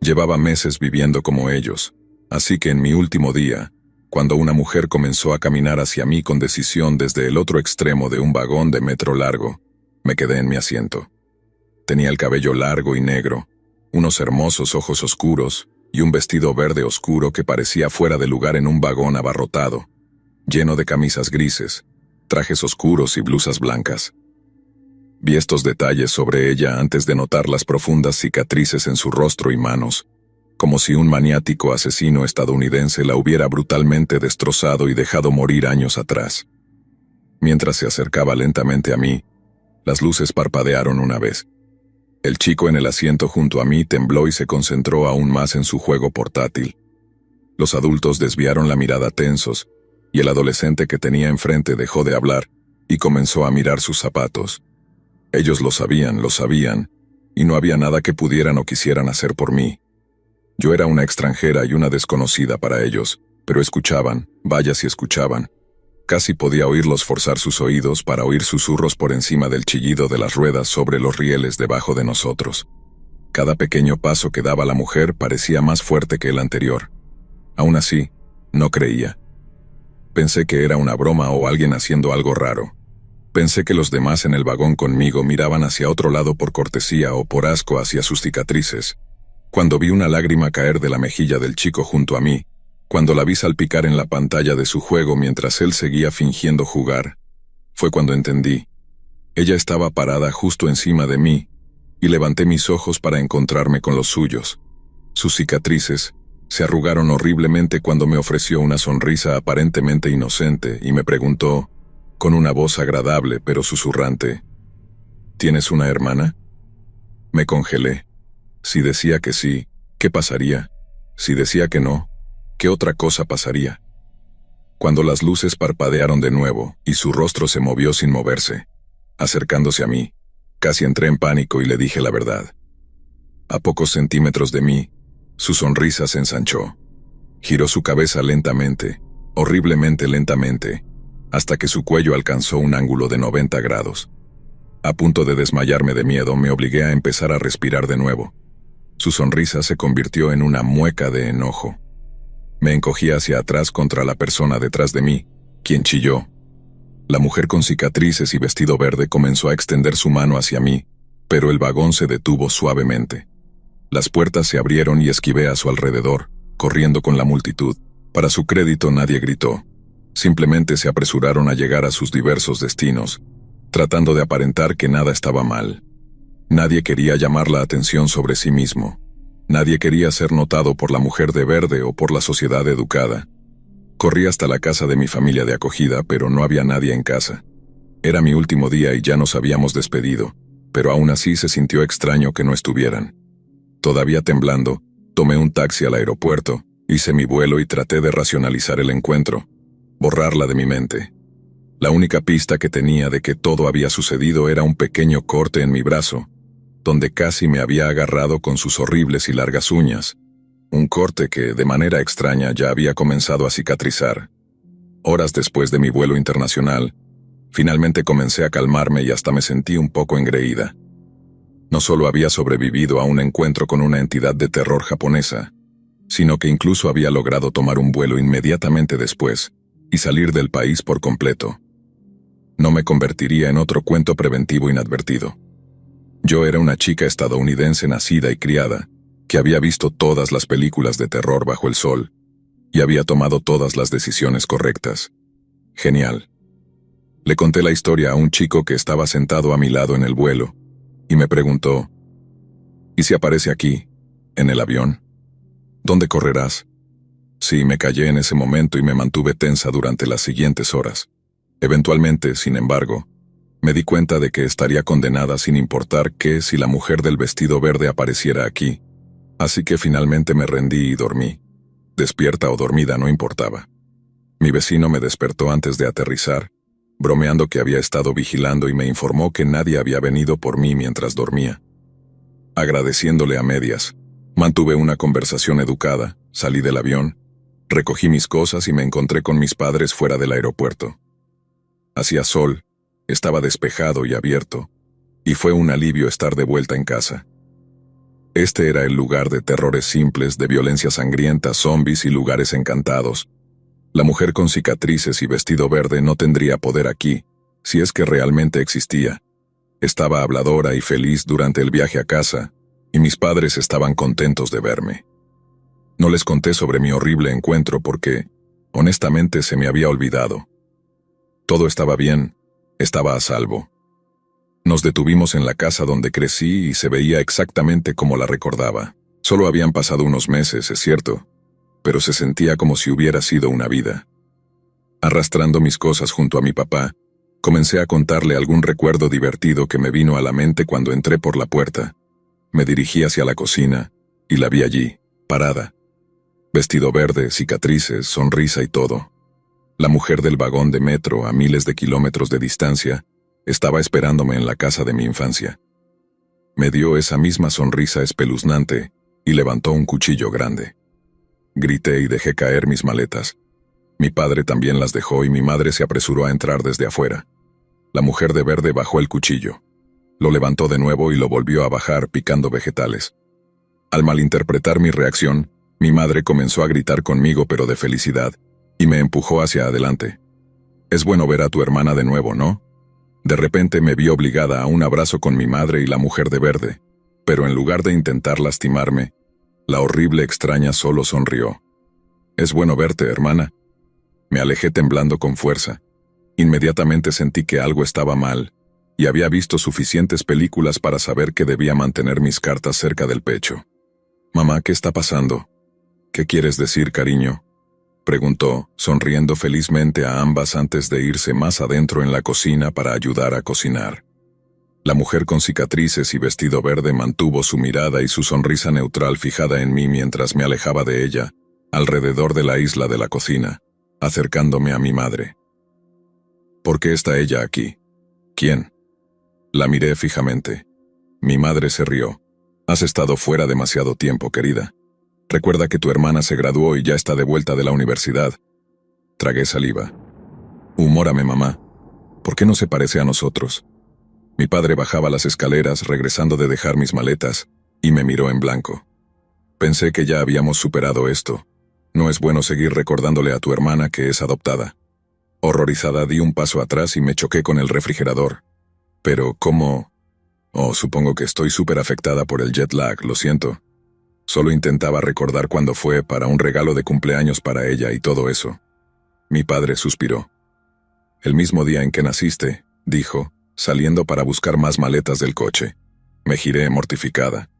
Llevaba meses viviendo como ellos, así que en mi último día, cuando una mujer comenzó a caminar hacia mí con decisión desde el otro extremo de un vagón de metro largo, me quedé en mi asiento. Tenía el cabello largo y negro, unos hermosos ojos oscuros y un vestido verde oscuro que parecía fuera de lugar en un vagón abarrotado, lleno de camisas grises, trajes oscuros y blusas blancas. Vi estos detalles sobre ella antes de notar las profundas cicatrices en su rostro y manos, como si un maniático asesino estadounidense la hubiera brutalmente destrozado y dejado morir años atrás. Mientras se acercaba lentamente a mí, las luces parpadearon una vez. El chico en el asiento junto a mí tembló y se concentró aún más en su juego portátil. Los adultos desviaron la mirada tensos, y el adolescente que tenía enfrente dejó de hablar y comenzó a mirar sus zapatos. Ellos lo sabían, y no había nada que pudieran o quisieran hacer por mí. Yo era una extranjera y una desconocida para ellos, pero escuchaban, vaya si escuchaban. Casi podía oírlos forzar sus oídos para oír susurros por encima del chillido de las ruedas sobre los rieles debajo de nosotros. Cada pequeño paso que daba la mujer parecía más fuerte que el anterior. Aún así, no creía. Pensé que era una broma o alguien haciendo algo raro. Pensé que los demás en el vagón conmigo miraban hacia otro lado por cortesía o por asco hacia sus cicatrices. Cuando vi una lágrima caer de la mejilla del chico junto a mí, cuando la vi salpicar en la pantalla de su juego mientras él seguía fingiendo jugar, fue cuando entendí. Ella estaba parada justo encima de mí, y levanté mis ojos para encontrarme con los suyos. Sus cicatrices se arrugaron horriblemente cuando me ofreció una sonrisa aparentemente inocente y me preguntó, con una voz agradable pero susurrante, ¿tienes una hermana? Me congelé. Si decía que sí, ¿qué pasaría? Si decía que no, ¿qué otra cosa pasaría? Cuando las luces parpadearon de nuevo y su rostro se movió sin moverse, acercándose a mí, casi entré en pánico y le dije la verdad. A pocos centímetros de mí, su sonrisa se ensanchó. Giró su cabeza lentamente, horriblemente lentamente, hasta que su cuello alcanzó un ángulo de 90 grados. A punto de desmayarme de miedo, me obligué a empezar a respirar de nuevo. Su sonrisa se convirtió en una mueca de enojo. Me encogí hacia atrás contra la persona detrás de mí, quien chilló. La mujer con cicatrices y vestido verde comenzó a extender su mano hacia mí, pero el vagón se detuvo suavemente. Las puertas se abrieron y esquivé a su alrededor, corriendo con la multitud. Para su crédito nadie gritó. Simplemente se apresuraron a llegar a sus diversos destinos, tratando de aparentar que nada estaba mal. Nadie quería llamar la atención sobre sí mismo. Nadie quería ser notado por la mujer de verde o por la sociedad educada. Corrí hasta la casa de mi familia de acogida, pero no había nadie en casa. Era mi último día y ya nos habíamos despedido, pero aún así se sintió extraño que no estuvieran. Todavía temblando, tomé un taxi al aeropuerto, hice mi vuelo y traté de racionalizar el encuentro, borrarla de mi mente. La única pista que tenía de que todo había sucedido era un pequeño corte en mi brazo, donde casi me había agarrado con sus horribles y largas uñas, un corte que, de manera extraña, ya había comenzado a cicatrizar. Horas después de mi vuelo internacional, finalmente comencé a calmarme y hasta me sentí un poco engreída. No solo había sobrevivido a un encuentro con una entidad de terror japonesa, sino que incluso había logrado tomar un vuelo inmediatamente después y salir del país por completo. No me convertiría en otro cuento preventivo inadvertido. Yo era una chica estadounidense nacida y criada, que había visto todas las películas de terror bajo el sol, y había tomado todas las decisiones correctas. Genial. Le conté la historia a un chico que estaba sentado a mi lado en el vuelo, y me preguntó, ¿y si aparece aquí, en el avión? ¿Dónde correrás? Sí, me callé en ese momento y me mantuve tensa durante las siguientes horas. Eventualmente, sin embargo, me di cuenta de que estaría condenada sin importar si la mujer del vestido verde apareciera aquí. Así que finalmente me rendí y dormí. Despierta o dormida no importaba. Mi vecino me despertó antes de aterrizar, bromeando que había estado vigilando y me informó que nadie había venido por mí mientras dormía. Agradeciéndole a medias, mantuve una conversación educada, salí del avión, recogí mis cosas y me encontré con mis padres fuera del aeropuerto. Hacía sol, estaba despejado y abierto, y fue un alivio estar de vuelta en casa. Este era el lugar de terrores simples, de violencia sangrienta, zombies y lugares encantados. La mujer con cicatrices y vestido verde no tendría poder aquí, si es que realmente existía. Estaba habladora y feliz durante el viaje a casa, y mis padres estaban contentos de verme. No les conté sobre mi horrible encuentro porque, honestamente, se me había olvidado. Todo estaba bien, estaba a salvo. Nos detuvimos en la casa donde crecí y se veía exactamente como la recordaba. Solo habían pasado unos meses, es cierto, pero se sentía como si hubiera sido una vida. Arrastrando mis cosas junto a mi papá, comencé a contarle algún recuerdo divertido que me vino a la mente cuando entré por la puerta. Me dirigí hacia la cocina y la vi allí, parada. Vestido verde, cicatrices, sonrisa y todo. La mujer del vagón de metro, a miles de kilómetros de distancia, estaba esperándome en la casa de mi infancia. Me dio esa misma sonrisa espeluznante y levantó un cuchillo grande. Grité y dejé caer mis maletas. Mi padre también las dejó y mi madre se apresuró a entrar desde afuera. La mujer de verde bajó el cuchillo. Lo levantó de nuevo y lo volvió a bajar picando vegetales. Al malinterpretar mi reacción, mi madre comenzó a gritar conmigo pero de felicidad, y me empujó hacia adelante. Es bueno ver a tu hermana de nuevo, ¿no? De repente me vi obligada a un abrazo con mi madre y la mujer de verde, pero en lugar de intentar lastimarme, la horrible extraña solo sonrió. Es bueno verte, hermana. Me alejé temblando con fuerza. Inmediatamente sentí que algo estaba mal, y había visto suficientes películas para saber que debía mantener mis cartas cerca del pecho. Mamá, ¿qué está pasando? ¿Qué quieres decir, cariño? Preguntó, sonriendo felizmente a ambas antes de irse más adentro en la cocina para ayudar a cocinar. La mujer con cicatrices y vestido verde mantuvo su mirada y su sonrisa neutral fijada en mí mientras me alejaba de ella, alrededor de la isla de la cocina, acercándome a mi madre. ¿Por qué está ella aquí? ¿Quién? La miré fijamente. Mi madre se rió. Has estado fuera demasiado tiempo, querida. Recuerda que tu hermana se graduó y ya está de vuelta de la universidad. Tragué saliva. Humórame, mamá. ¿Por qué no se parece a nosotros? Mi padre bajaba las escaleras regresando de dejar mis maletas, y me miró en blanco. Pensé que ya habíamos superado esto. No es bueno seguir recordándole a tu hermana que es adoptada. Horrorizada di un paso atrás y me choqué con el refrigerador. Pero, ¿cómo? Oh, supongo que estoy súper afectada por el jet lag, lo siento. Solo intentaba recordar cuándo fue para un regalo de cumpleaños para ella y todo eso. Mi padre suspiró. El mismo día en que naciste, dijo, saliendo para buscar más maletas del coche. Me giré mortificada.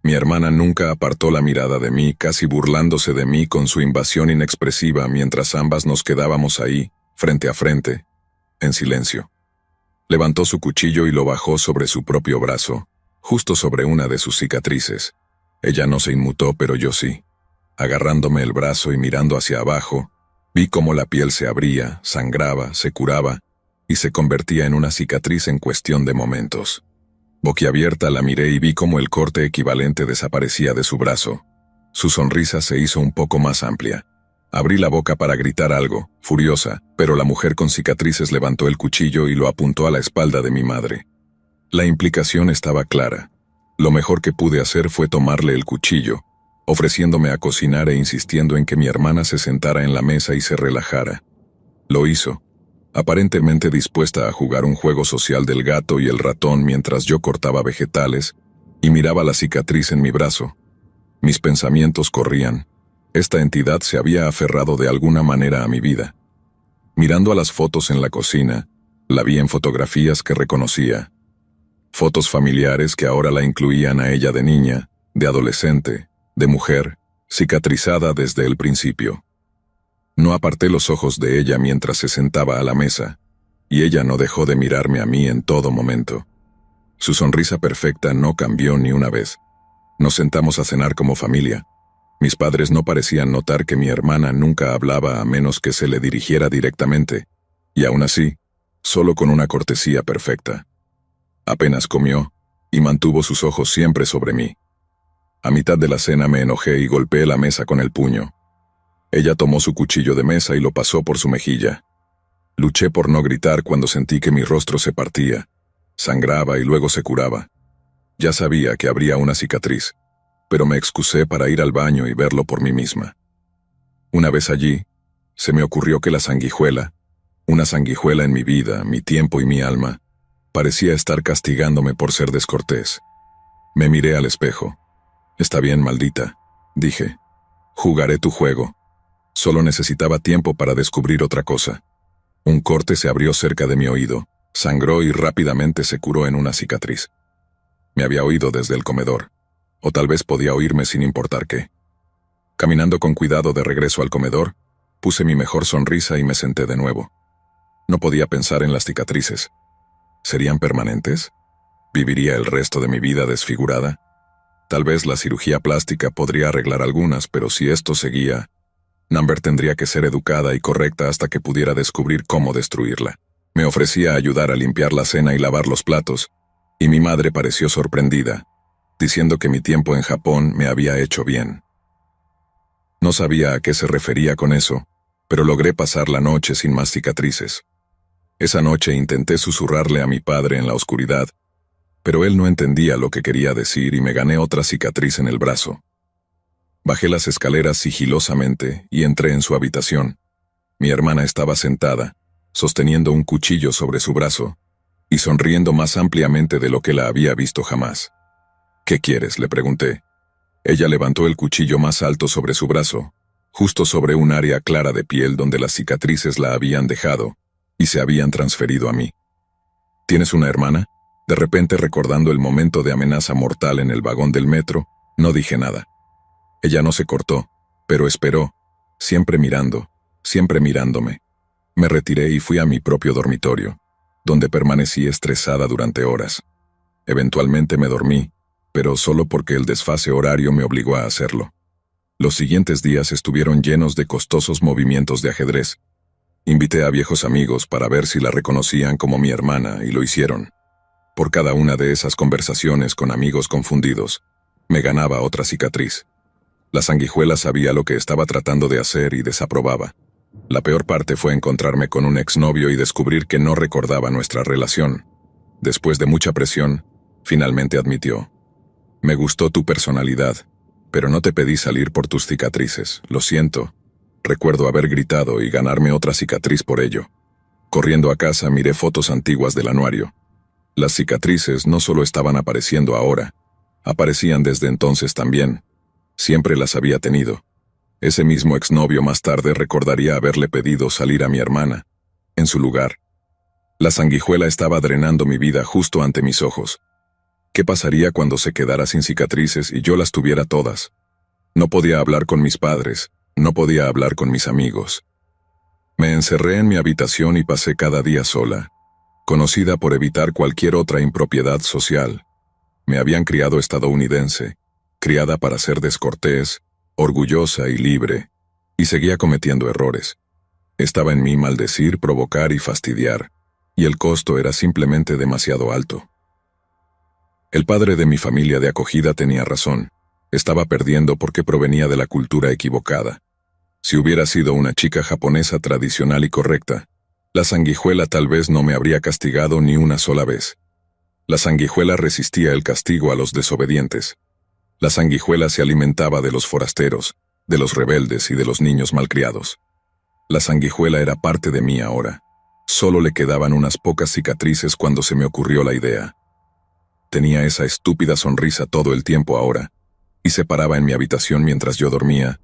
Mi hermana nunca apartó la mirada de mí, casi burlándose de mí con su invasión inexpresiva mientras ambas nos quedábamos ahí, frente a frente, en silencio. Levantó su cuchillo y lo bajó sobre su propio brazo, justo sobre una de sus cicatrices. Ella no se inmutó, pero yo sí. Agarrándome el brazo y mirando hacia abajo, vi cómo la piel se abría, sangraba, se curaba, y se convertía en una cicatriz en cuestión de momentos. Boquiabierta la miré y vi cómo el corte equivalente desaparecía de su brazo. Su sonrisa se hizo un poco más amplia. Abrí la boca para gritar algo, furiosa, pero la mujer con cicatrices levantó el cuchillo y lo apuntó a la espalda de mi madre. La implicación estaba clara. Lo mejor que pude hacer fue tomarle el cuchillo, ofreciéndome a cocinar e insistiendo en que mi hermana se sentara en la mesa y se relajara. Lo hizo, aparentemente dispuesta a jugar un juego social del gato y el ratón mientras yo cortaba vegetales y miraba la cicatriz en mi brazo. Mis pensamientos corrían. Esta entidad se había aferrado de alguna manera a mi vida. Mirando a las fotos en la cocina, la vi en fotografías que reconocía. Fotos familiares que ahora la incluían a ella de niña, de adolescente, de mujer, cicatrizada desde el principio. No aparté los ojos de ella mientras se sentaba a la mesa, y ella no dejó de mirarme a mí en todo momento. Su sonrisa perfecta no cambió ni una vez. Nos sentamos a cenar como familia. Mis padres no parecían notar que mi hermana nunca hablaba a menos que se le dirigiera directamente, y aún así, solo con una cortesía perfecta. Apenas comió, y mantuvo sus ojos siempre sobre mí. A mitad de la cena me enojé y golpeé la mesa con el puño. Ella tomó su cuchillo de mesa y lo pasó por su mejilla. Luché por no gritar cuando sentí que mi rostro se partía, sangraba y luego se curaba. Ya sabía que habría una cicatriz, pero me excusé para ir al baño y verlo por mí misma. Una vez allí, se me ocurrió que la sanguijuela, una sanguijuela en mi vida, mi tiempo y mi alma, parecía estar castigándome por ser descortés. Me miré al espejo. «Está bien, maldita», dije. «Jugaré tu juego». Solo necesitaba tiempo para descubrir otra cosa. Un corte se abrió cerca de mi oído, sangró y rápidamente se curó en una cicatriz. Me había oído desde el comedor, o tal vez podía oírme sin importar qué. Caminando con cuidado de regreso al comedor, puse mi mejor sonrisa y me senté de nuevo. No podía pensar en las cicatrices. ¿Serían permanentes? ¿Viviría el resto de mi vida desfigurada? Tal vez la cirugía plástica podría arreglar algunas, pero si esto seguía, Amber tendría que ser educada y correcta hasta que pudiera descubrir cómo destruirla. Me ofrecía ayudar a limpiar la cena y lavar los platos, y mi madre pareció sorprendida, diciendo que mi tiempo en Japón me había hecho bien. No sabía a qué se refería con eso, pero logré pasar la noche sin más cicatrices. Esa noche intenté susurrarle a mi padre en la oscuridad, pero él no entendía lo que quería decir y me gané otra cicatriz en el brazo. Bajé las escaleras sigilosamente y entré en su habitación. Mi hermana estaba sentada, sosteniendo un cuchillo sobre su brazo, y sonriendo más ampliamente de lo que la había visto jamás. «¿Qué quieres?», le pregunté. Ella levantó el cuchillo más alto sobre su brazo, justo sobre un área clara de piel donde las cicatrices la habían dejado y se habían transferido a mí. «¿Tienes una hermana?», de repente recordando el momento de amenaza mortal en el vagón del metro, no dije nada. Ella no se cortó, pero esperó, siempre mirándome. Me retiré y fui a mi propio dormitorio, donde permanecí estresada durante horas. Eventualmente me dormí, pero solo porque el desfase horario me obligó a hacerlo. Los siguientes días estuvieron llenos de costosos movimientos de ajedrez. Invité a viejos amigos para ver si la reconocían como mi hermana y lo hicieron. Por cada una de esas conversaciones con amigos confundidos, me ganaba otra cicatriz. La sanguijuela sabía lo que estaba tratando de hacer y desaprobaba. La peor parte fue encontrarme con un exnovio y descubrir que no recordaba nuestra relación. Después de mucha presión, finalmente admitió: «Me gustó tu personalidad, pero no te pedí salir por tus cicatrices, lo siento». Recuerdo haber gritado y ganarme otra cicatriz por ello. Corriendo a casa miré fotos antiguas del anuario. Las cicatrices no solo estaban apareciendo ahora, aparecían desde entonces también. Siempre las había tenido. Ese mismo exnovio más tarde recordaría haberle pedido salir a mi hermana. En su lugar, la sanguijuela estaba drenando mi vida justo ante mis ojos. ¿Qué pasaría cuando se quedara sin cicatrices y yo las tuviera todas? No podía hablar con mis padres, no podía hablar con mis amigos. Me encerré en mi habitación y pasé cada día sola, conocida por evitar cualquier otra impropiedad social. Me habían criado estadounidense, criada para ser descortés, orgullosa y libre, y seguía cometiendo errores. Estaba en mí maldecir, provocar y fastidiar, y el costo era simplemente demasiado alto. El padre de mi familia de acogida tenía razón. Estaba perdiendo porque provenía de la cultura equivocada. Si hubiera sido una chica japonesa tradicional y correcta, la sanguijuela tal vez no me habría castigado ni una sola vez. La sanguijuela resistía el castigo a los desobedientes. La sanguijuela se alimentaba de los forasteros, de los rebeldes y de los niños malcriados. La sanguijuela era parte de mí ahora. Solo le quedaban unas pocas cicatrices cuando se me ocurrió la idea. Tenía esa estúpida sonrisa todo el tiempo ahora, y se paraba en mi habitación mientras yo dormía,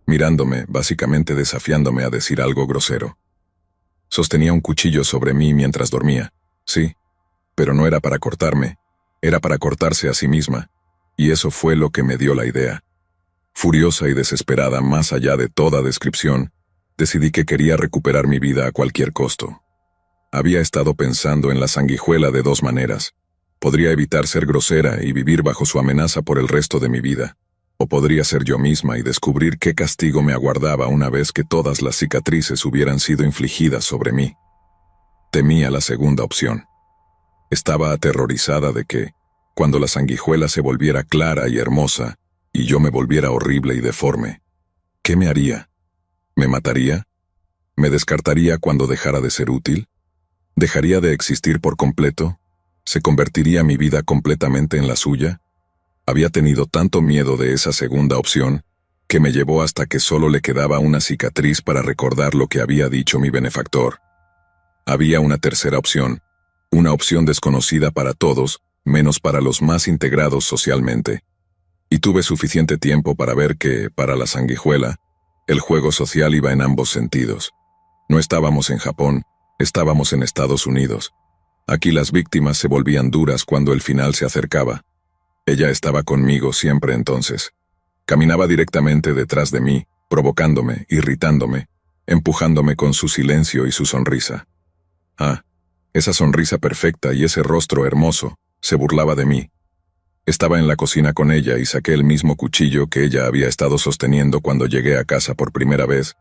mirándome, básicamente desafiándome a decir algo grosero. Sostenía un cuchillo sobre mí mientras dormía, sí, pero no era para cortarme, era para cortarse a sí misma, y eso fue lo que me dio la idea. Furiosa y desesperada más allá de toda descripción, decidí que quería recuperar mi vida a cualquier costo. Había estado pensando en la sanguijuela de dos maneras. Podría evitar ser grosera y vivir bajo su amenaza por el resto de mi vida, o podría ser yo misma y descubrir qué castigo me aguardaba una vez que todas las cicatrices hubieran sido infligidas sobre mí. Temía la segunda opción. Estaba aterrorizada de que, cuando la sanguijuela se volviera clara y hermosa, y yo me volviera horrible y deforme, ¿qué me haría? ¿Me mataría? ¿Me descartaría cuando dejara de ser útil? ¿Dejaría de existir por completo? ¿Se convertiría mi vida completamente en la suya? Había tenido tanto miedo de esa segunda opción, que me llevó hasta que solo le quedaba una cicatriz para recordar lo que había dicho mi benefactor. Había una tercera opción, una opción desconocida para todos, menos para los más integrados socialmente. Y tuve suficiente tiempo para ver que, para la sanguijuela, el juego social iba en ambos sentidos. No estábamos en Japón, estábamos en Estados Unidos. Aquí las víctimas se volvían duras cuando el final se acercaba. Ella estaba conmigo siempre entonces. Caminaba directamente detrás de mí, provocándome, irritándome, empujándome con su silencio y su sonrisa. Ah, esa sonrisa perfecta y ese rostro hermoso, se burlaba de mí. Estaba en la cocina con ella y saqué el mismo cuchillo que ella había estado sosteniendo cuando llegué a casa por primera vez,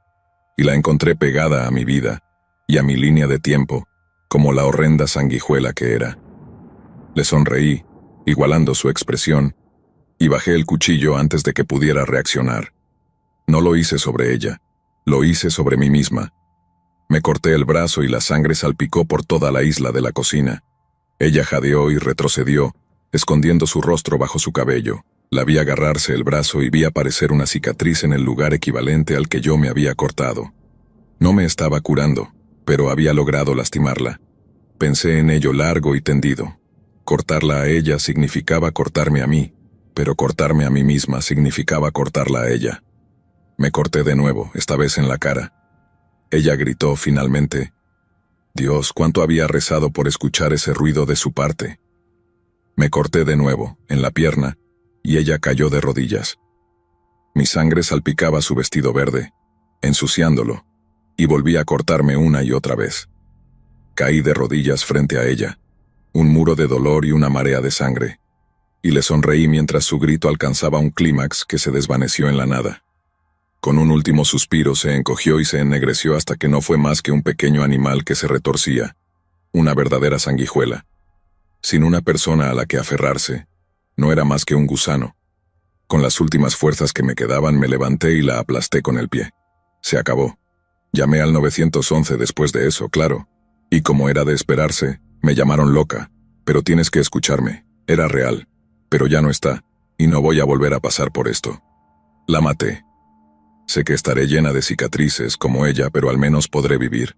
y la encontré pegada a mi vida y a mi línea de tiempo, como la horrenda sanguijuela que era. Le sonreí, igualando su expresión, y bajé el cuchillo antes de que pudiera reaccionar. No lo hice sobre ella, lo hice sobre mí misma. Me corté el brazo y la sangre salpicó por toda la isla de la cocina. Ella jadeó y retrocedió, escondiendo su rostro bajo su cabello. La vi agarrarse el brazo y vi aparecer una cicatriz en el lugar equivalente al que yo me había cortado. No me estaba curando, pero había logrado lastimarla. Pensé en ello largo y tendido. Cortarla a ella significaba cortarme a mí, pero cortarme a mí misma significaba cortarla a ella. Me corté de nuevo, esta vez en la cara. Ella gritó finalmente. Dios, cuánto había rezado por escuchar ese ruido de su parte. Me corté de nuevo, en la pierna, y ella cayó de rodillas. Mi sangre salpicaba su vestido verde, ensuciándolo, y volví a cortarme una y otra vez. Caí de rodillas frente a ella, un muro de dolor y una marea de sangre, y le sonreí mientras su grito alcanzaba un clímax que se desvaneció en la nada. Con un último suspiro se encogió y se ennegreció hasta que no fue más que un pequeño animal que se retorcía, una verdadera sanguijuela. Sin una persona a la que aferrarse, no era más que un gusano. Con las últimas fuerzas que me quedaban me levanté y la aplasté con el pie. Se acabó. Llamé al 911 después de eso, claro. Y como era de esperarse, me llamaron loca. Pero tienes que escucharme. Era real. Pero ya no está. Y no voy a volver a pasar por esto. La maté. Sé que estaré llena de cicatrices como ella, pero al menos podré vivir.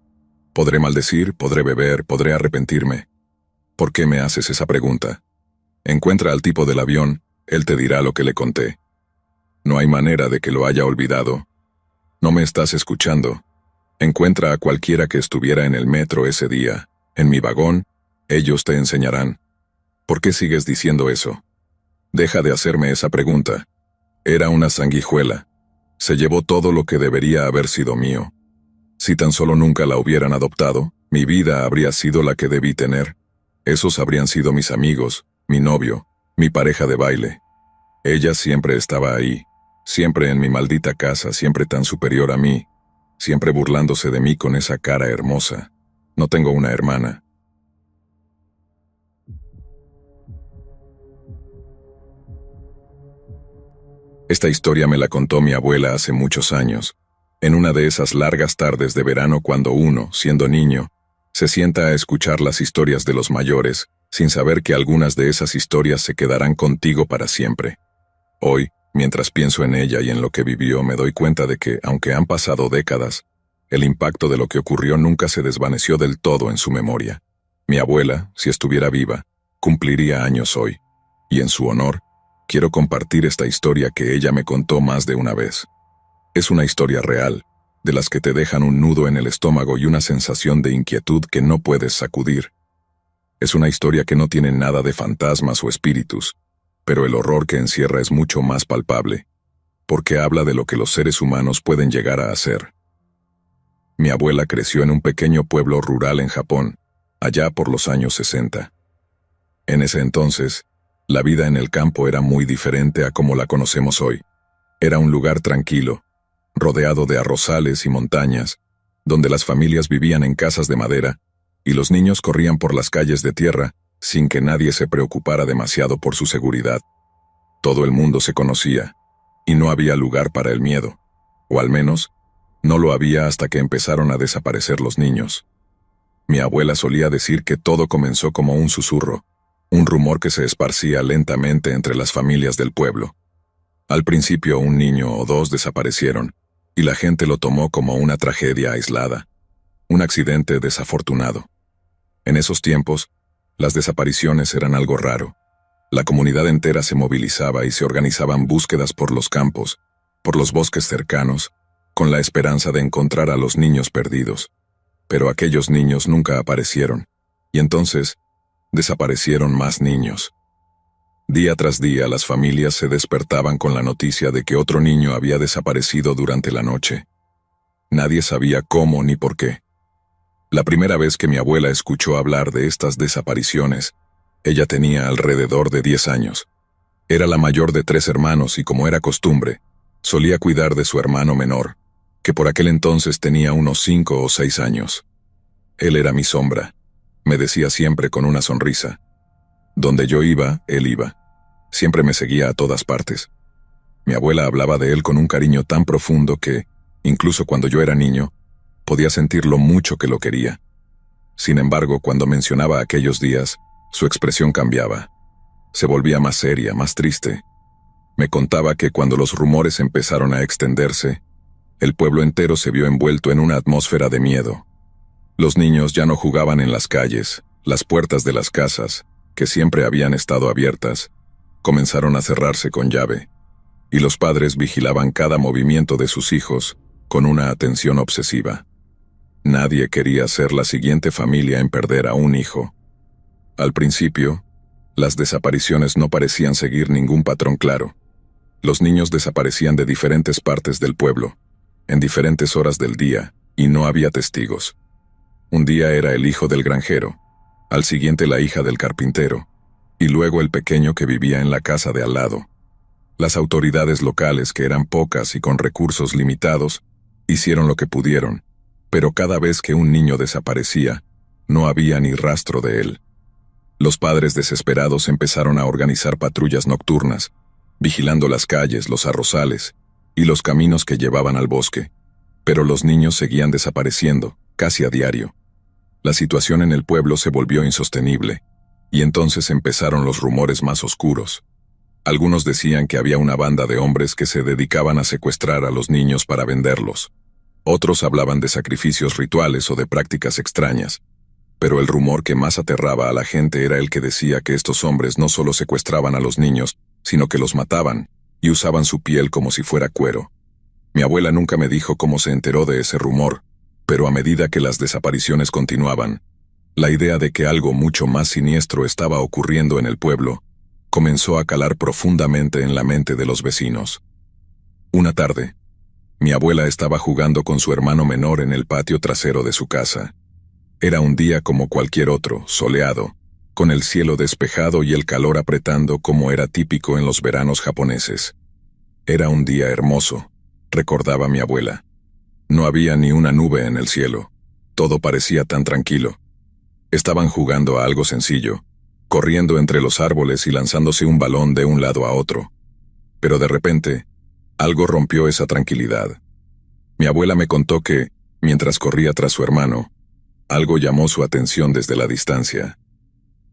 Podré maldecir, podré beber, podré arrepentirme. ¿Por qué me haces esa pregunta? Encuentra al tipo del avión, él te dirá lo que le conté. No hay manera de que lo haya olvidado. No me estás escuchando. Encuentra a cualquiera que estuviera en el metro ese día, en mi vagón, ellos te enseñarán. ¿Por qué sigues diciendo eso? Deja de hacerme esa pregunta. Era una sanguijuela. Se llevó todo lo que debería haber sido mío. Si tan solo nunca la hubieran adoptado, mi vida habría sido la que debí tener. Esos habrían sido mis amigos, mi novio, mi pareja de baile. Ella siempre estaba ahí, siempre en mi maldita casa, siempre tan superior a mí, siempre burlándose de mí con esa cara hermosa. No tengo una hermana. Esta historia me la contó mi abuela hace muchos años, en una de esas largas tardes de verano cuando uno, siendo niño, se sienta a escuchar las historias de los mayores, sin saber que algunas de esas historias se quedarán contigo para siempre. Hoy, mientras pienso en ella y en lo que vivió, me doy cuenta de que, aunque han pasado décadas, el impacto de lo que ocurrió nunca se desvaneció del todo en su memoria. Mi abuela, si estuviera viva, cumpliría años hoy, y en su honor, quiero compartir esta historia que ella me contó más de una vez. Es una historia real, de las que te dejan un nudo en el estómago y una sensación de inquietud que no puedes sacudir. Es una historia que no tiene nada de fantasmas o espíritus, pero el horror que encierra es mucho más palpable, porque habla de lo que los seres humanos pueden llegar a hacer. Mi abuela creció en un pequeño pueblo rural en Japón, allá por los años 60. En ese entonces, la vida en el campo era muy diferente a como la conocemos hoy. Era un lugar tranquilo, rodeado de arrozales y montañas, donde las familias vivían en casas de madera, y los niños corrían por las calles de tierra sin que nadie se preocupara demasiado por su seguridad. Todo el mundo se conocía, y no había lugar para el miedo, o al menos, no lo había hasta que empezaron a desaparecer los niños. Mi abuela solía decir que todo comenzó como un susurro, un rumor que se esparcía lentamente entre las familias del pueblo. Al principio un niño o dos desaparecieron, y la gente lo tomó como una tragedia aislada, un accidente desafortunado. En esos tiempos, las desapariciones eran algo raro. La comunidad entera se movilizaba y se organizaban búsquedas por los campos, por los bosques cercanos, con la esperanza de encontrar a los niños perdidos. Pero aquellos niños nunca aparecieron, y entonces desaparecieron más niños. Día tras día las familias se despertaban con la noticia de que otro niño había desaparecido durante la noche. Nadie sabía cómo ni por qué. La primera vez que mi abuela escuchó hablar de estas desapariciones, ella tenía alrededor de 10 años. Era la mayor de 3 hermanos y, como era costumbre, solía cuidar de su hermano menor, que por aquel entonces tenía unos 5 o 6 años. Él era mi sombra, me decía siempre con una sonrisa. Donde yo iba, él iba. Siempre me seguía a todas partes. Mi abuela hablaba de él con un cariño tan profundo que, incluso cuando yo era niño, podía sentir lo mucho que lo quería. Sin embargo, cuando mencionaba aquellos días, su expresión cambiaba. Se volvía más seria, más triste. Me contaba que cuando los rumores empezaron a extenderse, el pueblo entero se vio envuelto en una atmósfera de miedo. Los niños ya no jugaban en las calles, las puertas de las casas, que siempre habían estado abiertas, comenzaron a cerrarse con llave, y los padres vigilaban cada movimiento de sus hijos con una atención obsesiva. Nadie quería ser la siguiente familia en perder a un hijo. Al principio, las desapariciones no parecían seguir ningún patrón claro. Los niños desaparecían de diferentes partes del pueblo, en diferentes horas del día, y no había testigos. Un día era el hijo del granjero, al siguiente la hija del carpintero, y luego el pequeño que vivía en la casa de al lado. Las autoridades locales, que eran pocas y con recursos limitados, hicieron lo que pudieron, pero cada vez que un niño desaparecía, no había ni rastro de él. Los padres desesperados empezaron a organizar patrullas nocturnas, vigilando las calles, los arrozales y los caminos que llevaban al bosque, pero los niños seguían desapareciendo, casi a diario. La situación en el pueblo se volvió insostenible, y entonces empezaron los rumores más oscuros. Algunos decían que había una banda de hombres que se dedicaban a secuestrar a los niños para venderlos. Otros hablaban de sacrificios rituales o de prácticas extrañas, pero el rumor que más aterraba a la gente era el que decía que estos hombres no solo secuestraban a los niños, sino que los mataban y usaban su piel como si fuera cuero. Mi abuela nunca me dijo cómo se enteró de ese rumor, pero a medida que las desapariciones continuaban, la idea de que algo mucho más siniestro estaba ocurriendo en el pueblo comenzó a calar profundamente en la mente de los vecinos. Una tarde, mi abuela estaba jugando con su hermano menor en el patio trasero de su casa. Era un día como cualquier otro, soleado, con el cielo despejado y el calor apretando como era típico en los veranos japoneses. Era un día hermoso, recordaba mi abuela. No había ni una nube en el cielo. Todo parecía tan tranquilo. Estaban jugando a algo sencillo, corriendo entre los árboles y lanzándose un balón de un lado a otro. Pero de repente, algo rompió esa tranquilidad. Mi abuela me contó que, mientras corría tras su hermano, algo llamó su atención desde la distancia.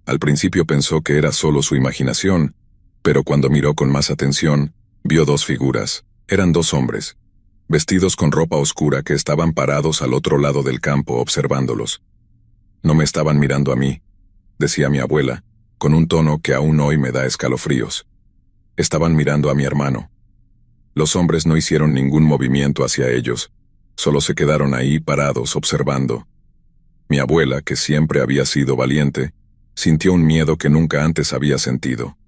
Al principio pensó que era solo su imaginación, pero cuando miró con más atención, vio 2 figuras. Eran 2 hombres, vestidos con ropa oscura, que estaban parados al otro lado del campo observándolos. No me estaban mirando a mí, decía mi abuela, con un tono que aún hoy me da escalofríos. Estaban mirando a mi hermano. Los hombres no hicieron ningún movimiento hacia ellos, solo se quedaron ahí parados observando. Mi abuela, que siempre había sido valiente, sintió un miedo que nunca antes había sentido.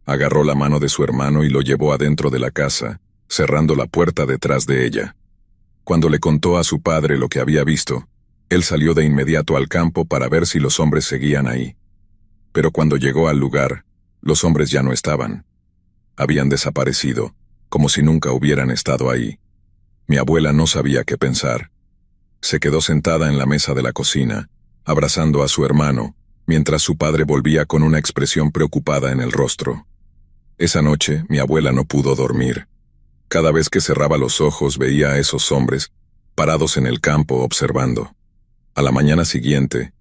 Agarró la mano de su hermano y lo llevó adentro de la casa, cerrando la puerta detrás de ella. Cuando le contó a su padre lo que había visto, él salió de inmediato al campo para ver si los hombres seguían ahí. Pero cuando llegó al lugar, los hombres ya no estaban. Habían desaparecido, como si nunca hubieran estado ahí. Mi abuela no sabía qué pensar. Se quedó sentada en la mesa de la cocina, abrazando a su hermano, mientras su padre volvía con una expresión preocupada en el rostro. Esa noche, mi abuela no pudo dormir. Cada vez que cerraba los ojos veía a esos hombres, parados en el campo observando. A la mañana siguiente,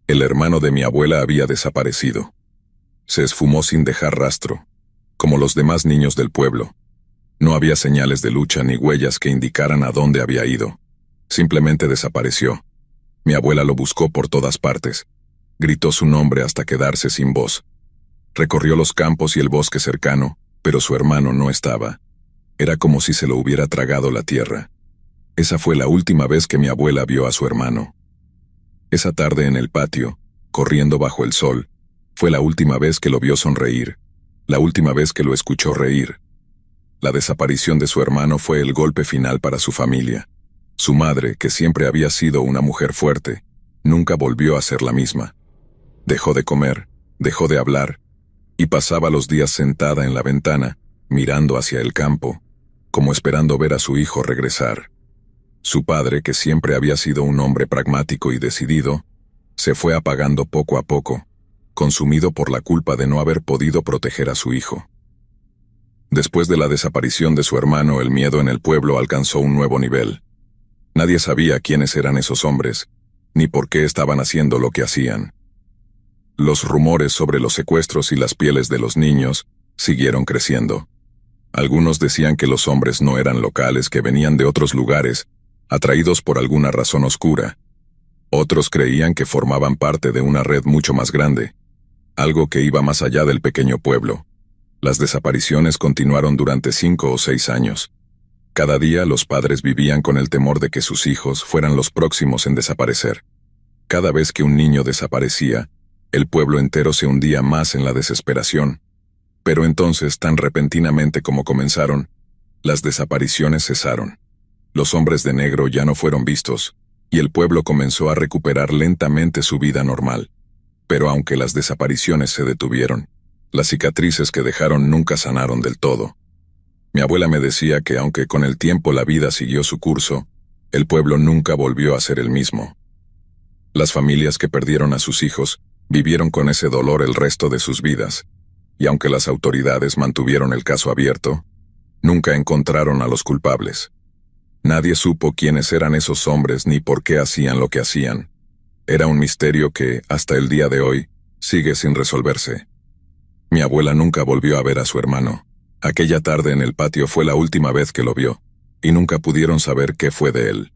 el hermano de mi abuela había desaparecido. Se esfumó sin dejar rastro, como los demás niños del pueblo. No había señales de lucha ni huellas que indicaran a dónde había ido. Simplemente desapareció. Mi abuela lo buscó por todas partes. Gritó su nombre hasta quedarse sin voz. Recorrió los campos y el bosque cercano, pero su hermano no estaba. Era como si se lo hubiera tragado la tierra. Esa fue la última vez que mi abuela vio a su hermano. Esa tarde en el patio, corriendo bajo el sol, fue la última vez que lo vio sonreír, la última vez que lo escuchó reír. La desaparición de su hermano fue el golpe final para su familia. Su madre, que siempre había sido una mujer fuerte, nunca volvió a ser la misma. Dejó de comer, dejó de hablar, y pasaba los días sentada en la ventana, mirando hacia el campo, como esperando ver a su hijo regresar. Su padre, que siempre había sido un hombre pragmático y decidido, se fue apagando poco a poco, consumido por la culpa de no haber podido proteger a su hijo. Después de la desaparición de su hermano, el miedo en el pueblo alcanzó un nuevo nivel. Nadie sabía quiénes eran esos hombres, ni por qué estaban haciendo lo que hacían. Los rumores sobre los secuestros y las pieles de los niños siguieron creciendo. Algunos decían que los hombres no eran locales, que venían de otros lugares, atraídos por alguna razón oscura. Otros creían que formaban parte de una red mucho más grande, algo que iba más allá del pequeño pueblo. Las desapariciones continuaron durante 5 o 6 años. Cada día los padres vivían con el temor de que sus hijos fueran los próximos en desaparecer. Cada vez que un niño desaparecía, el pueblo entero se hundía más en la desesperación. Pero entonces, tan repentinamente como comenzaron, las desapariciones cesaron. Los hombres de negro ya no fueron vistos, y el pueblo comenzó a recuperar lentamente su vida normal. Pero aunque las desapariciones se detuvieron, las cicatrices que dejaron nunca sanaron del todo. Mi abuela me decía que aunque con el tiempo la vida siguió su curso, el pueblo nunca volvió a ser el mismo. Las familias que perdieron a sus hijos vivieron con ese dolor el resto de sus vidas, y aunque las autoridades mantuvieron el caso abierto, nunca encontraron a los culpables. Nadie supo quiénes eran esos hombres ni por qué hacían lo que hacían. Era un misterio que, hasta el día de hoy, sigue sin resolverse. Mi abuela nunca volvió a ver a su hermano. Aquella tarde en el patio fue la última vez que lo vio, y nunca pudieron saber qué fue de él.